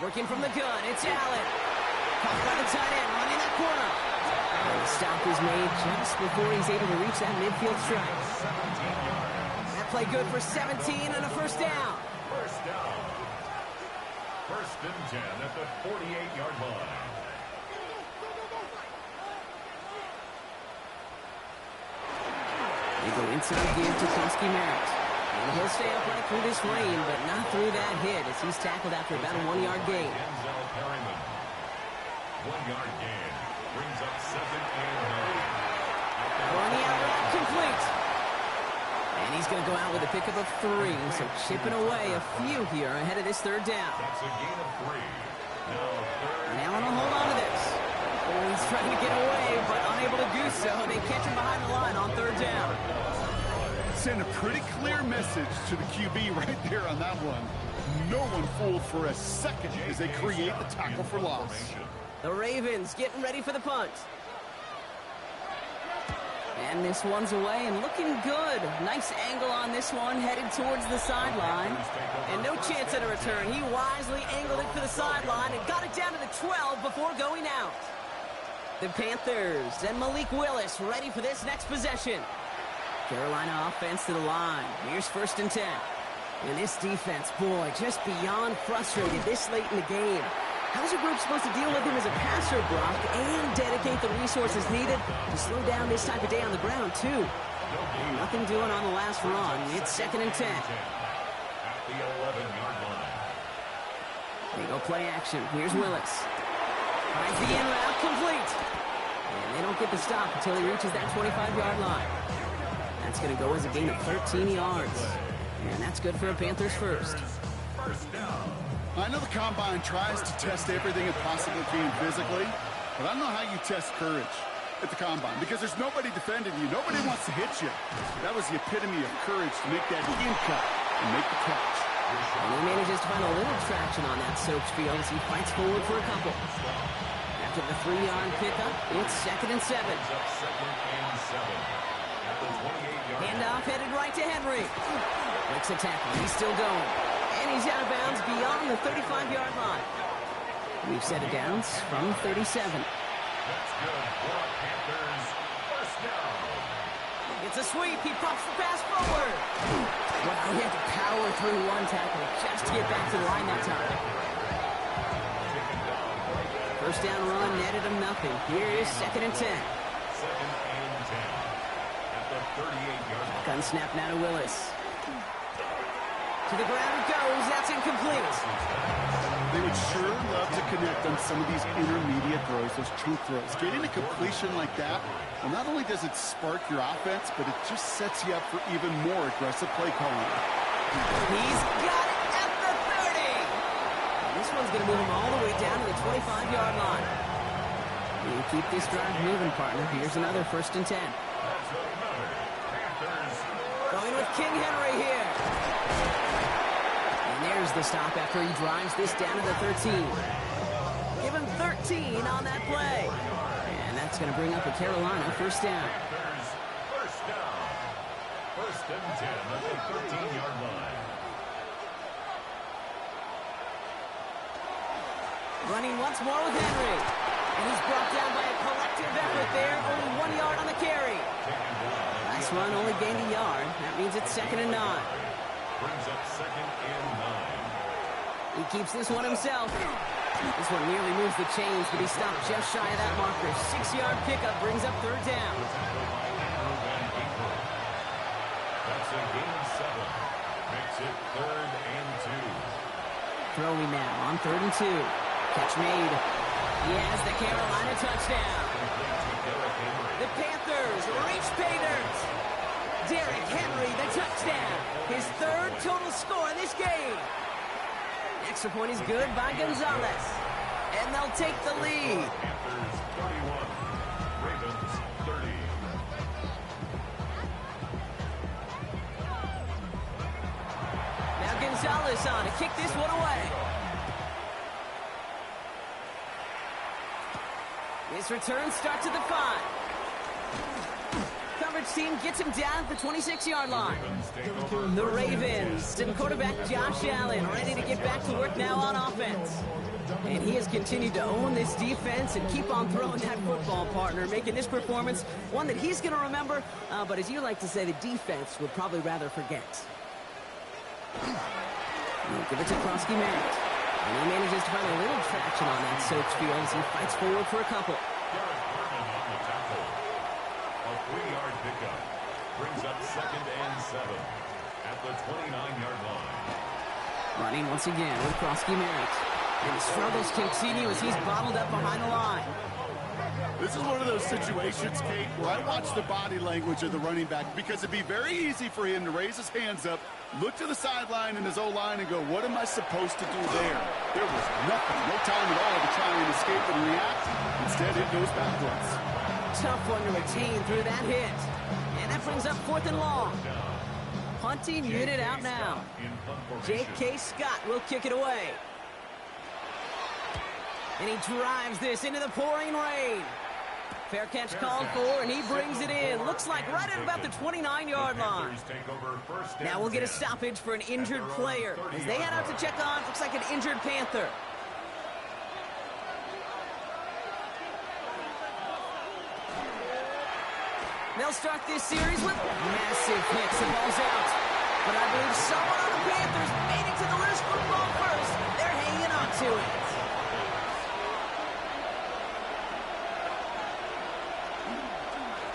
Working from the gun, it's Allen. Caught by the tight end, running that corner. And the stop is made just before he's able to reach that midfield strike. 17 yards. That play good for 17 and a first down. First down. 1st and 10 at the 48-yard line. They go inside give to Krosky Merritt. And he'll stay upright through this rain, but not through that hit as he's tackled after about a 1-yard gain. Denzel Perryman. 1-yard gain. Brings up 2nd and 9. On the out route, complete. And he's going to go out with a pickup of 3, so chipping away a few here ahead of this 3rd down. That's a gain of 3. Now 3rd. Now on a hold on to this. Oh, he's trying to get away, but unable to do so. They catch him behind the line on 3rd down. Send a pretty clear message to the QB right there on that one. No one fooled for a second as they create the tackle for loss. The Ravens getting ready for the punt. And this one's away and looking good. Nice angle on this one, headed towards the sideline. And no chance at a return. He wisely angled it for the sideline and got it down to the 12 before going out. The Panthers and Malik Willis ready for this next possession. Carolina offense to the line. Here's 1st and 10. And this defense, boy, just beyond frustrated this late in the game. How's your group supposed to deal with him as a passer block and dedicate the resources needed to slow down this type of day on the ground, too? Nothing doing on the last run. It's 2nd and 10. At the 11-yard line. They go play action. Here's Willis. Finds the in route, complete. And they don't get the stop until he reaches that 25-yard line. That's going to go as a gain of 13 yards. And that's good for a Panthers first. First down. I know the Combine tries to test everything it possibly can physically, but I don't know how you test courage at the Combine because there's nobody defending you. Nobody wants to hit you. That was the epitome of courage to make that in cut and make the catch. And he manages to find a little traction on that soaked field as he fights forward for a couple. After the 3-yard pickup, it's 2nd and 7. Up 2nd and 7. At the 28-yard line. Handoff headed right to Henry. Breaks a tackle. He's still going. And he's out of bounds beyond the 35-yard line. We've set it downs from 37. That's good for Panthers. First down. It's a sweep. He pops the pass forward. Wow, he had to power through one tackle just to get back to the line that time. First down run netted him nothing. Here is 2nd and 10. 2nd and 10. At the 38-yard line. Gun snap now to Willis. To the ground it goes. That's incomplete. They would sure love to connect on some of these intermediate throws, those true throws. Getting a completion like that, well, not only does it spark your offense, but it just sets you up for even more aggressive play calling. He's got it at the 30. And this one's going to move him all the way down to the 25-yard line. You keep this drive moving, partner. Here's another 1st and 10. That's another Panthers. Going with King Henry here. And there's the stop after he drives this down to the 13. Give him 13 on that play. And that's going to bring up a Carolina first down. Panthers. First down. 1st and 10 at the 13-yard line. Running once more with Henry. And he's brought down by a collective effort there. Only 1 yard on the carry. Nice run, only gained a yard. That means it's 2nd and 9. Brings up 2nd and 9. He keeps this one himself. This one nearly moves the chains, but he stopped just shy of that marker. 6-yard pickup brings up 3rd down. That's a gain of 7. Makes it 3rd and 2. Throwing now on 3rd and 2. Catch made. He has the Carolina touchdown. The Panthers reach pay dirt. Derrick Henry, the touchdown. His 3rd total score in this game. extra point is good by Gonzalez. And they'll take the lead. Panthers 31, Ravens 30. Now Gonzalez on to kick this one away. His return starts at the 5. Coverage team gets him down at the 26-yard line. The Ravens and quarterback Josh Allen ready to get back to work now on offense. And he has continued to own this defense and keep on throwing that football, partner, making this performance one that he's going to remember, but as you like to say, the defense would probably rather forget. He'll give it to Krosky Merritt. And he manages to find a little traction on that Soaps field as he fights forward for a couple. Derek Harmon on the tackle. A 3-yard pickup brings up 2nd and 7 at the 29-yard line. Running once again with Krosky Merritt. And the struggles continue as he's bottled up behind the line. This is one of those situations, Kate, where I watch the body language of the running back because it'd be very easy for him to raise his hands up, look to the sideline in his O-line and go, what am I supposed to do there? There was nothing, no time at all to try and escape and react. Instead, it goes backwards. Tough one to retain through that hit. And that brings up 4th and long. Punting unit out now. J.K. Scott will kick it away. And he drives this into the pouring rain. Fair catch called for, and he brings it in. Looks like right at about the 29-yard line. Now we'll get a stoppage for an injured player. As they head out to check on, looks like an injured Panther. They'll start this series with massive hits. The ball's out. But I believe someone on the Panthers made it to the loose football first. They're hanging on to it.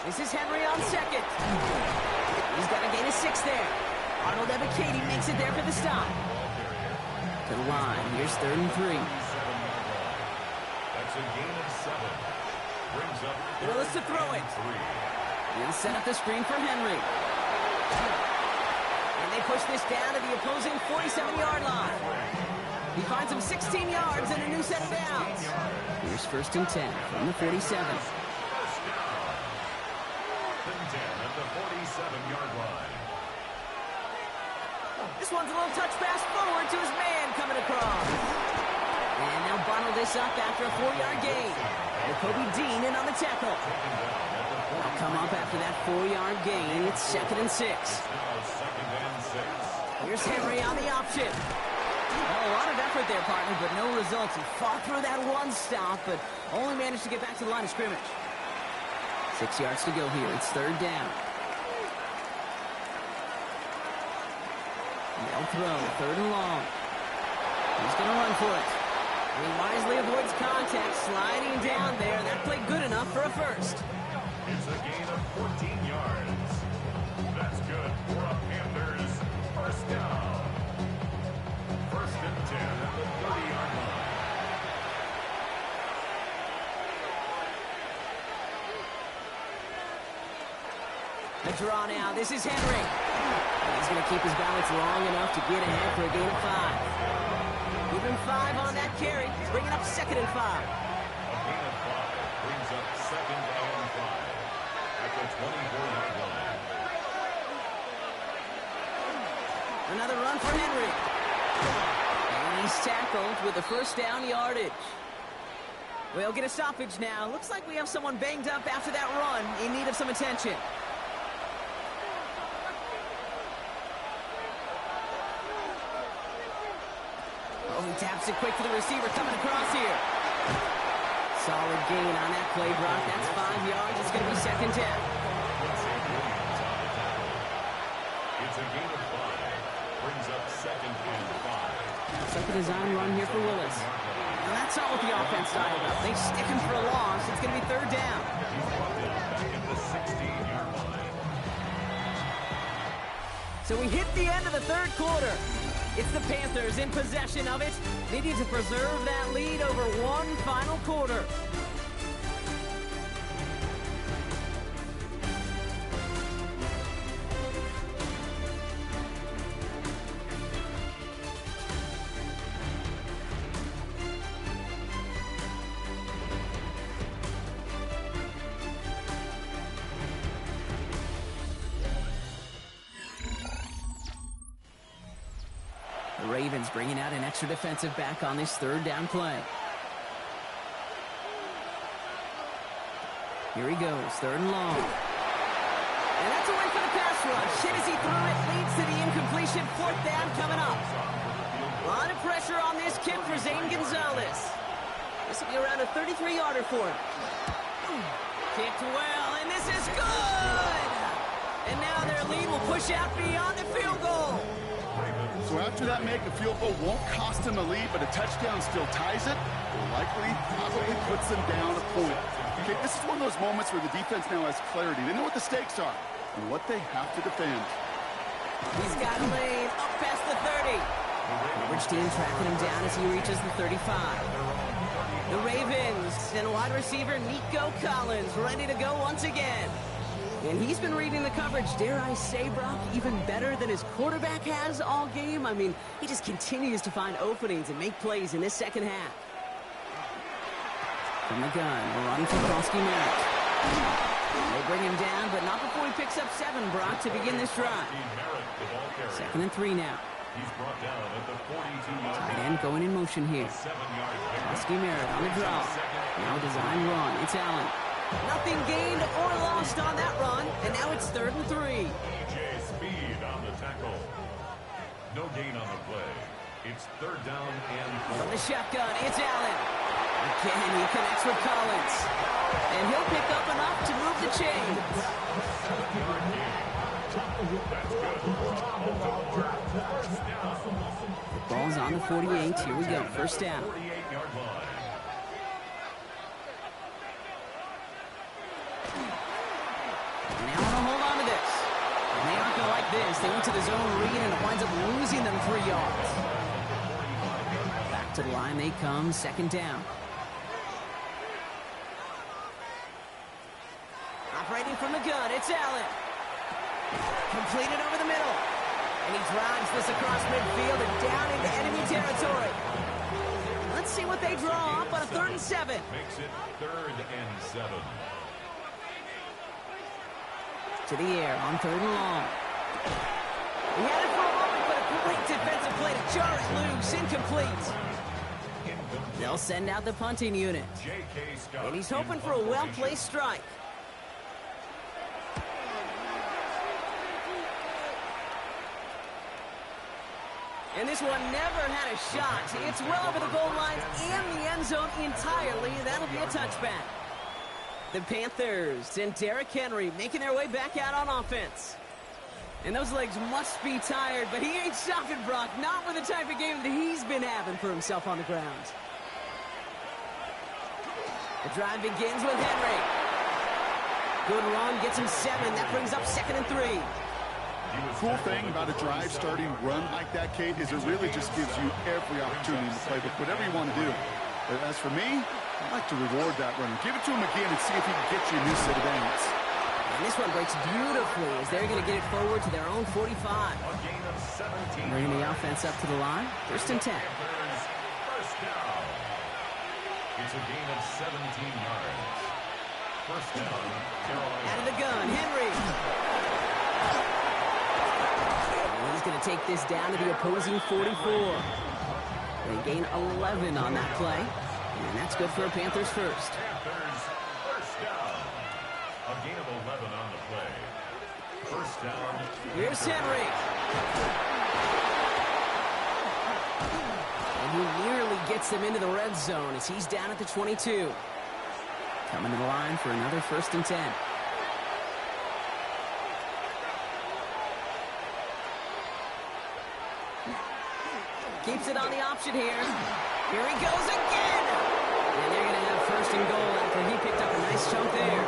This is Henry on second. He's got a gain of 6 there. Arnold Ebiketie makes it there for the stop. To the line. Here's 3rd and 3. That's a gain of 7. Brings up Willis to throw it. He'll set up the screen for Henry. And they push this down to the opposing 47-yard line. He finds him 16 yards and a new set of downs. Here's 1st and 10 from the 47. At the 47-yard line. This one's a little touch pass forward to his man coming across. And they'll bottle this up after a 4-yard gain. And Kobe Dean in on the tackle. They'll come up after that 4-yard gain. It's 2nd and 6. Now 2nd and 6. Here's Henry on the option. Well, a lot of effort there, partner, but no results. He fought through that one stop, but only managed to get back to the line of scrimmage. 6 yards to go here. It's 3rd down. They'll throw. 3rd and long. He's going to run for it. And he wisely avoids contact, sliding down there. That played good enough for a first. It's a gain of 14 yards. That's good for a Panthers first down. 1st and 10 at the 30-yard line. The draw now. This is Henry. He's going to keep his balance long enough to get ahead for a gain of 5. Give him 5 on that carry. Bringing up 2nd and 5. A gain of 5 brings up 2nd and 5 at the 24-yard line. Another run for Henry. And he's tackled with the 1st down yardage. We'll get a stoppage now. Looks like we have someone banged up after that run in need of some attention. Oh, he taps it quick to the receiver coming across here. Solid gain on that play, Brock. That's 5 yards. It's going to be 2nd down. It's a gain of 5. Brings up 2nd and 5. Second design run here for Willis. And that's all with the offense dialed up. They stick him for a loss. It's going to be 3rd down. He's brought it back at the 16-yard line. So we hit the end of the 3rd quarter. It's the Panthers in possession of it. They need to preserve that lead over one final quarter. Ravens bringing out an extra defensive back on this third down play. Here he goes, third and long. And that's a win for the pass rush. Hit as he threw it, leads to the incompletion. Fourth down coming up. A lot of pressure on this kick for Zane Gonzalez. This will be around a 33-yarder for him. Kicked well, and this is good! And now their lead will push out beyond the field goal. So after that make, a field goal won't cost them a lead, but a touchdown still ties it. Likely, probably puts them down a point. Okay, this is one of those moments where the defense now has clarity. They know what the stakes are and what they have to defend. He's got a lane up past the 30. Which team tracking him down as he reaches the 35. The Ravens and wide receiver Nico Collins ready to go once again. And he's been reading the coverage, dare I say, Brock, even better than his quarterback has all game. I mean, he just continues to find openings and make plays in this second half. From the gun, we're running for Krosky Merritt. They bring him down, but not before he picks up 7, Brock, to begin this drive. 2nd and 3 now. He's brought down at the 42-yard Tight end going in motion here. Krosky Merritt on the draw. Now a design run. It's Allen. Nothing gained or lost on that run, and now it's 3rd and 3. EJ Speed on the tackle. No gain on the play. It's 3rd down and From the shotgun, it's Allen. Again, he connects with Collins. And he'll pick up enough to move the chains. The ball's on the 48. Here we go. First down. 48-yard line. And now want to hold on to this. And they aren't going to like this. They went to the zone read, and it winds up losing them 3 yards. Back to the line they come. 2nd down. Operating from the gun, it's Allen. Completed over the middle. And he drives this across midfield and down into enemy territory. Let's see what they draw up on a 3rd and 7. Makes it 3rd and 7. To the air on 3rd and long. He had it for a moment, but a great defensive play to jar it loose. Incomplete. They'll send out the punting unit. And he's hoping for a well-placed strike. And this one never had a shot. It's well over the goal line and the end zone entirely. That'll be a touchback. The Panthers and Derrick Henry making their way back out on offense. And those legs must be tired, but he ain't stopping, Brock. Not with the type of game that he's been having for himself on the ground. The drive begins with Henry. Good run, gets him 7. That brings up 2nd and 3. Cool thing about a drive starting run like that, Kate, is it really just gives you every opportunity to play with whatever you want to do. As for me, I'd like to reward that runner. Give it to him again and see if he can get you a new set of downs. And this one breaks beautifully as they're going to get it forward to their own 45. Bringing the offense up to the line. 1st and 10. First down. It's a gain of 17 yards. First down, Carolina. Out of the gun, Henry. And he's going to take this down to the opposing 44. They gain 11 on that play. And that's good for a Panthers first. Panthers, first down. A gain of 11 on the play. First down. Here's Henry. And he nearly gets them into the red zone as he's down at the 22. Coming to the line for another 1st and 10. Keeps it on the option here. Here he goes again. And they're going to have 1st and goal after he picked up a nice chunk there.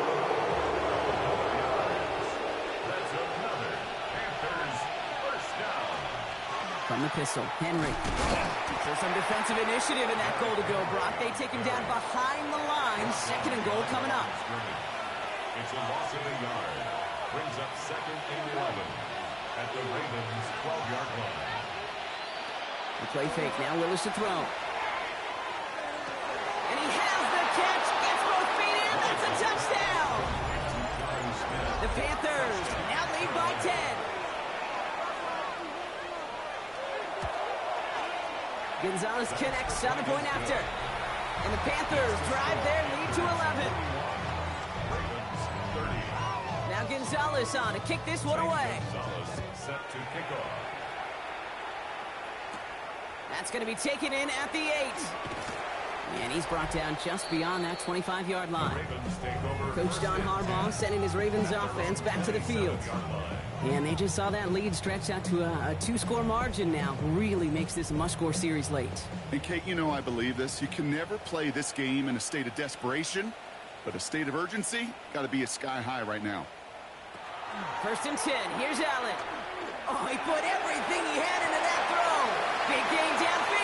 That's another Panthers first down. From the pistol, Henry. So some defensive initiative in that goal to go, Brock. They take him down behind the line. 2nd and goal coming up. It's a loss of a yard. Brings up 2nd and 11 at the Ravens' 12-yard line. The play fake, now Willis to throw. And he has the catch, gets both feet in, that's a touchdown! The Panthers now lead by 10. Gonzalez connects on the point after. And the Panthers drive their lead to 11. Now Gonzalez on to kick this one away. Gonzalez set to kick off. That's going to be taken in at the 8. And he's brought down just beyond that 25-yard line. Coach Don Harbaugh sending his Ravens offense back to the field. And they just saw that lead stretch out to a 2-score margin now. Really makes this a must-score series late. And Kate, you know I believe this. You can never play this game in a state of desperation, but a state of urgency got to be at sky high right now. 1st and 10. Here's Allen. Oh, he put everything he had into that throw. Big gain downfield.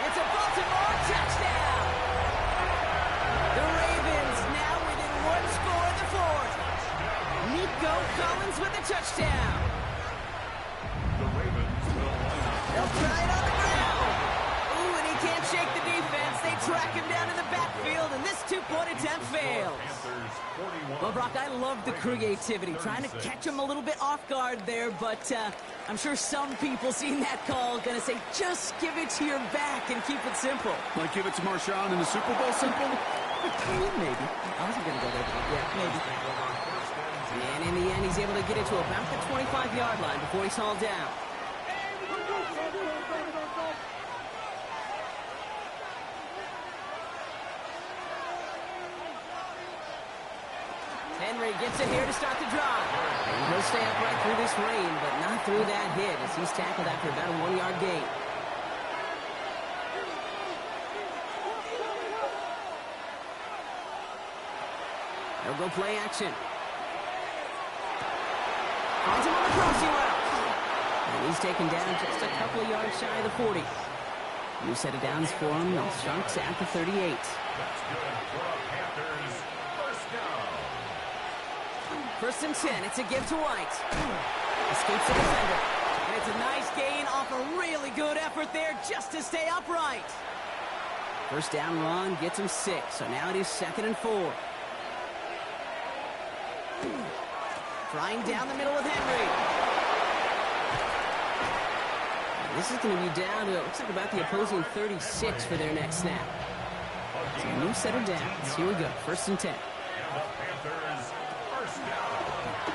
It's a Baltimore touchdown. The Ravens now within 1 score in the 4th. Nico Collins with the touchdown. The Ravens will line up. They'll try it on the ground. Ooh, and he can't shake the defense. They track him down in the backfield, and this 2-point attempt fails. Well, Brock, I love the creativity, trying to catch him a little bit off guard there, but I'm sure some people seeing that call going to say, just give it to your back and keep it simple. Like give it to Marshawn in the Super Bowl simple? Maybe. I wasn't going to go there, but yeah, maybe. And in the end, he's able to get it to about the 25-yard line before he's hauled down. Henry gets it here to start the drive. And he'll stay upright through this rain, but not through that hit as he's tackled after about a 1-yard gain. They'll go play action. Finds him on the crossing route. And he's taken down just a couple of yards shy of the 40. New set of downs for him. The Sharks at the 38. That's good for a Panthers first down. 1st and 10. It's a give to White. Escapes the defender. And it's a nice gain off a really good effort there just to stay upright. First down run gets him 6. So now it is 2nd and 4. Trying down the middle with Henry. This is going to be down to, it looks like about the opposing 36 for their next snap. So a new set of downs. Here we go. 1st and 10.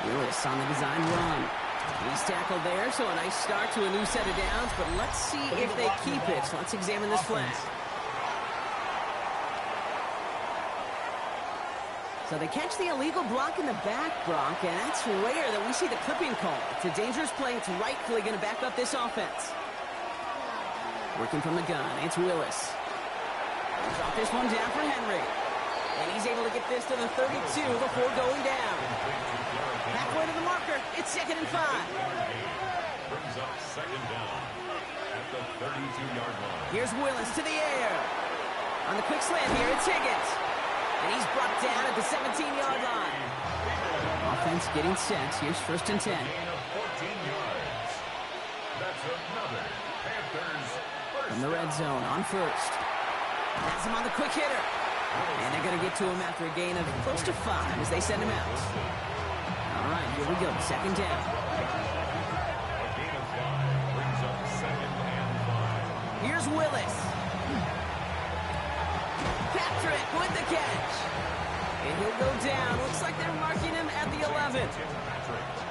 Lewis on the design run. He's tackled there, so a nice start to a new set of downs, but let's see if they keep it. So let's examine this flag. So they catch the illegal block in the back, Brock, and that's rare that we see the clipping call. It's a dangerous play. It's rightfully going to back up this offense. Working from the gun, it's Willis. Drop this one down for Henry. And he's able to get this to the 32 before going down. Halfway to the marker, it's 2nd and 5. Brings up 2nd down at the 32-yard line. Here's Willis to the air. On the quick slant here, it's Higgins. And he's brought down at the 17-yard line. Offense getting set. Here's 1st and 10. Gain of 14 yards. That's another Panthers first From the red zone on 1st. Has him on the quick hitter. And they're going to get to him after a gain of close to 5 as they send him out. All right, here we go. 2nd down. A gain of 5 brings up 2nd and 5. Here's Willis. Patrick with the catch. And he'll go down. Looks like they're marking him at the 11.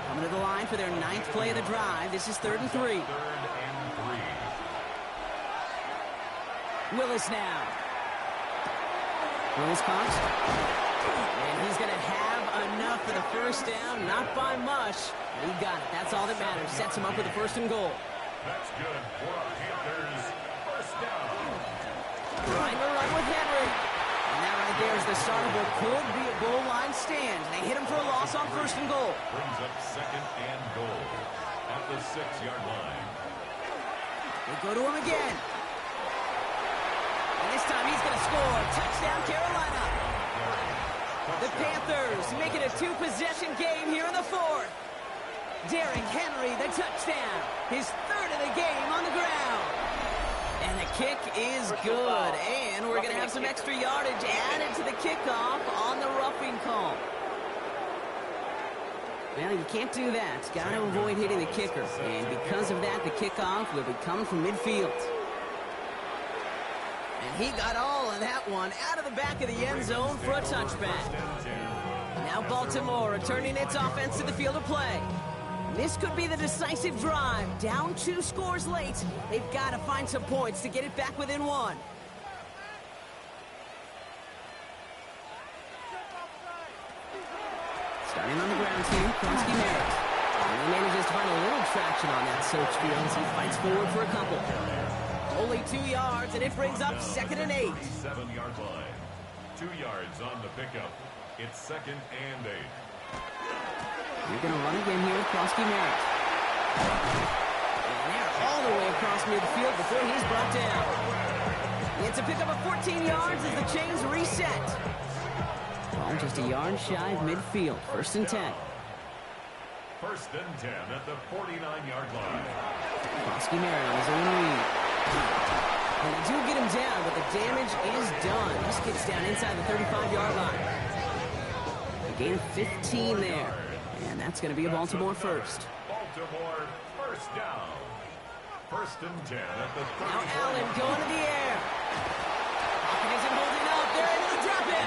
Coming to the line for their 9th play of the drive. This is 3rd and 3. 3rd and 3. Willis now. Willis comes. And he's going to have enough for the first down. Not by much. He got it. That's all that matters. Sets him up with the 1st and goal. That's good for a Panthers first down. Trying to run with Henry. And that right there is the start of what could be a goal line stand. They hit him for a loss on 1st and goal. Brings up 2nd and goal at the 6-yard line. They go to him again. And this time he's going to score. Touchdown, Carolina. The Panthers make it a 2-possession game here in the 4th. Derrick Henry, the touchdown. His 3rd of the game on the ground. And the kick is good. And we're going to have some extra yardage added to the kickoff on the roughing call. Well, you can't do that. Got to avoid hitting the kicker. And because of that, the kickoff will be coming from midfield. And he got all of that one out of the back of the end zone for a touchback. Now Baltimore returning its offense to the field of play. This could be the decisive drive. Down 2 scores late. They've got to find some points to get it back within 1. Starting on the ground here, Kronsky Merritt. And he manages to find a little traction on that search field as he fights forward for a couple. Only 2 yards, and it brings up 2nd and 8. 7-yard line. 2 yards on the pickup. It's 2nd and 8. You're going to run again here with Kronsky Merritt. And they're all the way across midfield before he's brought down. It's a pickup of 14 yards as the chains reset. Ball just a yard shy of midfield. 1st and 10. 1st and 10 at the 49-yard line. Kronsky Merritt on his own lead. And they do get him down, but the damage is done. This gets down inside the 35-yard line. A gain of 15 there. And that's going to be a Baltimore first. Baltimore first down. 1st and 10 at the 34. Now Allen going to the air. Hawkins isn't holding up. They're into the drop in.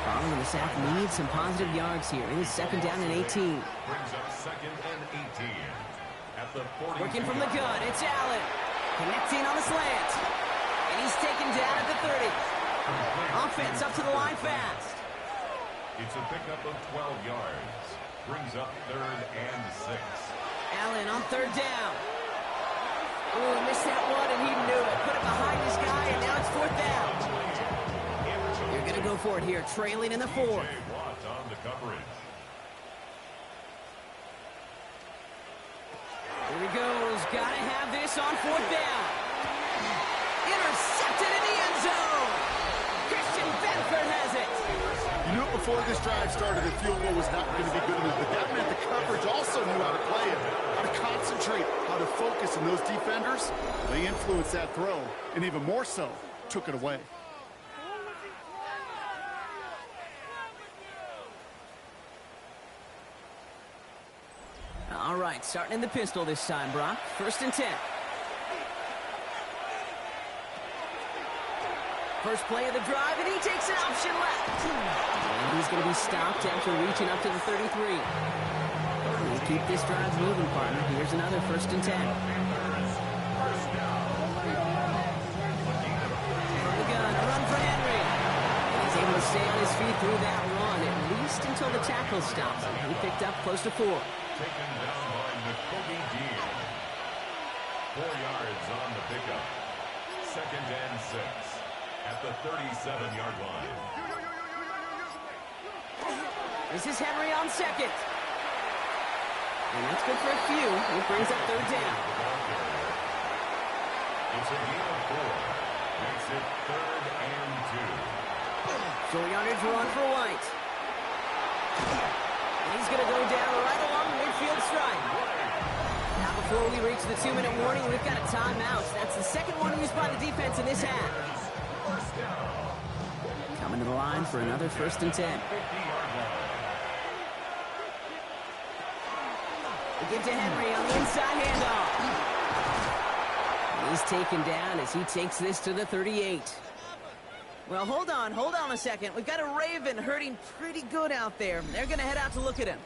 Following the sack needs some positive yards here. It is 2nd down and 18. Brings up 2nd and 18. At the 40. Working from the gun, it's Allen. Connecting on the slant. And he's taken down at the 30. Offense up to the line fast. It's a pickup of 12 yards. Brings up 3rd and 6. Allen on 3rd down. Ooh, missed that one, and he knew it. Put it behind his guy, and now it's 4th down. They're going to go for it here, trailing in the 4th. Watt on the coverage. Here he goes. Got to have this on 4th down. Intercepted in the end zone. Christian Benford has it. You knew it before this drive started that field goal was not going to be good enough, but that meant the coverage also knew how to play it, how to concentrate, how to focus, and those defenders, they influenced that throw, and even more so, took it away. All right, starting in the pistol this time, Brock. 1st and 10. First play of the drive, and he takes an option left. And he's going to be stopped after reaching up to the 33. They keep this drive moving, partner. Here's another 1st and 10. From the gun, a run for Henry. And he's able to stay on his feet through that run, at least until the tackle stops him. He picked up close to 4. Taken down by N'Kobe Dean. 4 yards on the pickup. 2nd and 6. At the 37-yard line. This is Henry on 2nd. And that's good for a few. It brings up 3rd down. It's a gain of 4. Makes it 3rd and 2. Short yardage run for White. And he's going to go down right along the midfield stripe. Now before we reach the 2-minute warning, we've got a timeout. That's the 2nd one used by the defense in this half. Coming to the line for another 1st and 10. We get to Henry on the inside handoff. He's taken down as he takes this to the 38. Well, hold on a second. We've got a Raven hurting pretty good out there. They're going to head out to look at him.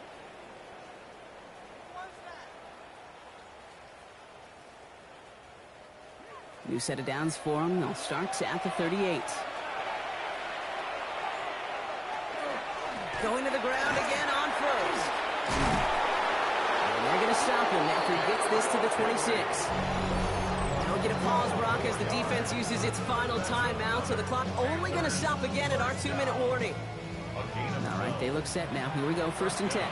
New set of downs for him. They'll start at the 38. Going to the ground again on 1st. And they're going to stop him after he gets this to the 26. Now we get a pause, Brock, as the defense uses its final timeout, so the clock only going to stop again at our 2-minute warning. All right, they look set now. Here we go, 1st and 10.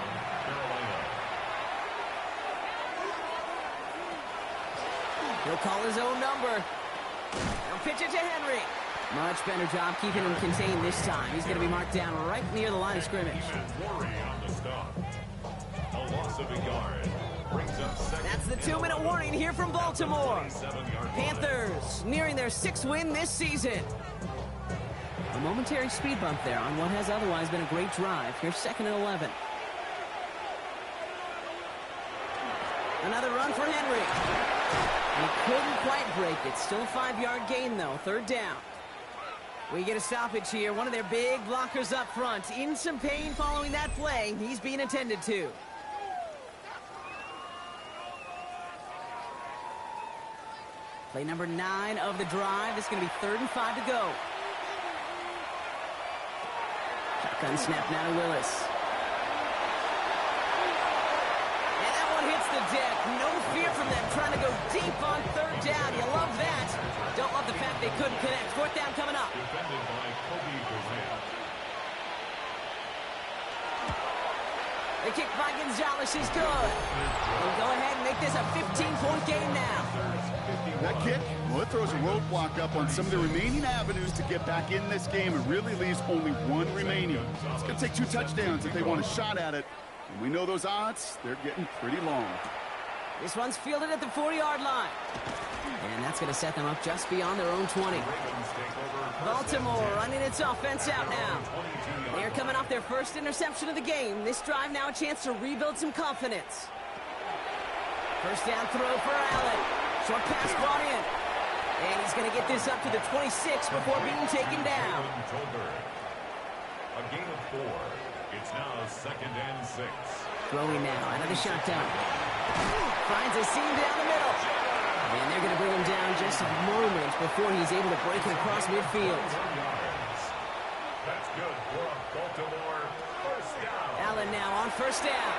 He'll call his own number. He'll pitch it to Henry. Much better job keeping him contained this time. He's going to be marked down right near the line of scrimmage. Worry on the stop. A loss of a yard. Brings up 2nd. That's the 2-minute warning here from Baltimore. Panthers nearing their 6th win this season. A momentary speed bump there on what has otherwise been a great drive. Here's 2nd and 11. Another run for Henry. He couldn't quite break it. Still a 5-yard gain, though. Third down. We get a stoppage here. One of their big blockers up front. In some pain following that play. He's being attended to. Play number 9 of the drive. It's going to be 3rd and 5 to go. Shotgun snap now to Willis. And that one hits the deck. No fear from them trying to go deep on 3rd down. You love that. Don't love the fact they couldn't connect. 4th down coming up. Defended by Kobe Durant. The kick by Gonzalez is good. We'll go ahead and make this a 15-point game now. That kick, well, it throws a roadblock up on some of the remaining avenues to get back in this game. It really leaves only one remaining. It's going to take 2 touchdowns if they want a shot at it. And we know those odds, they're getting pretty long. This one's fielded at the 40-yard line. And that's going to set them up just beyond their own 20. Baltimore running its offense out now. They're coming off their first interception of the game. This drive now a chance to rebuild some confidence. First down throw for Allen. Short pass brought in. And he's going to get this up to the 26 before being taken down. A gain of 4. It's now 2nd and 6. Throwing now out of the shotgun. Finds a seam down the middle. And they're going to bring him down just a moment before he's able to break it across midfield. That's good for a Baltimore first down. Allen now on first down.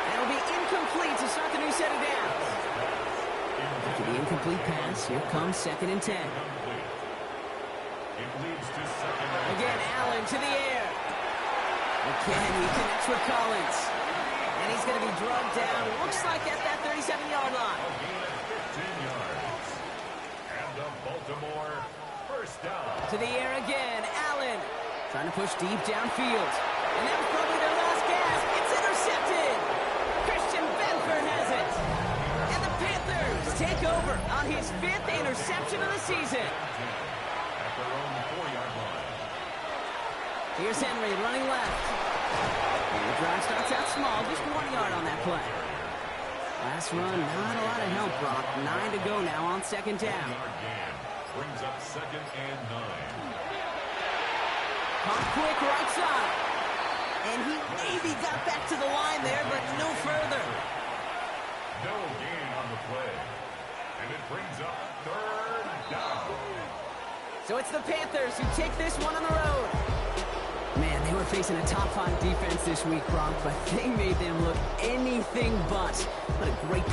That'll be incomplete to start the new set of downs. After the incomplete pass, here comes 2nd and 10. It leads to 2nd and 10. Again, Allen to the air. Again, he connects with Collins. And he's going to be drugged down. Looks like at that 37-yard line. A gain of 15 yards. And the Baltimore first down. To the air again, Allen. Trying to push deep downfield. And that was probably their last gasp. It's intercepted. Christian Benford has it. And the Panthers take over on his 5th interception of the season. At their own 4-yard line. Here's Henry running left. And the drive starts out small, just 1 yard on that play. Last run, not a lot of help, Brock. 9 to go now on 2nd down. Brings up 2nd and 9. Pump quick right side. And he maybe got back to the line there, but no further. No gain on the play. And it brings up 3rd down. So it's the Panthers who take this one on the road. Man, they were facing a top 5 defense this week, Brock, but they made them look anything but. What a great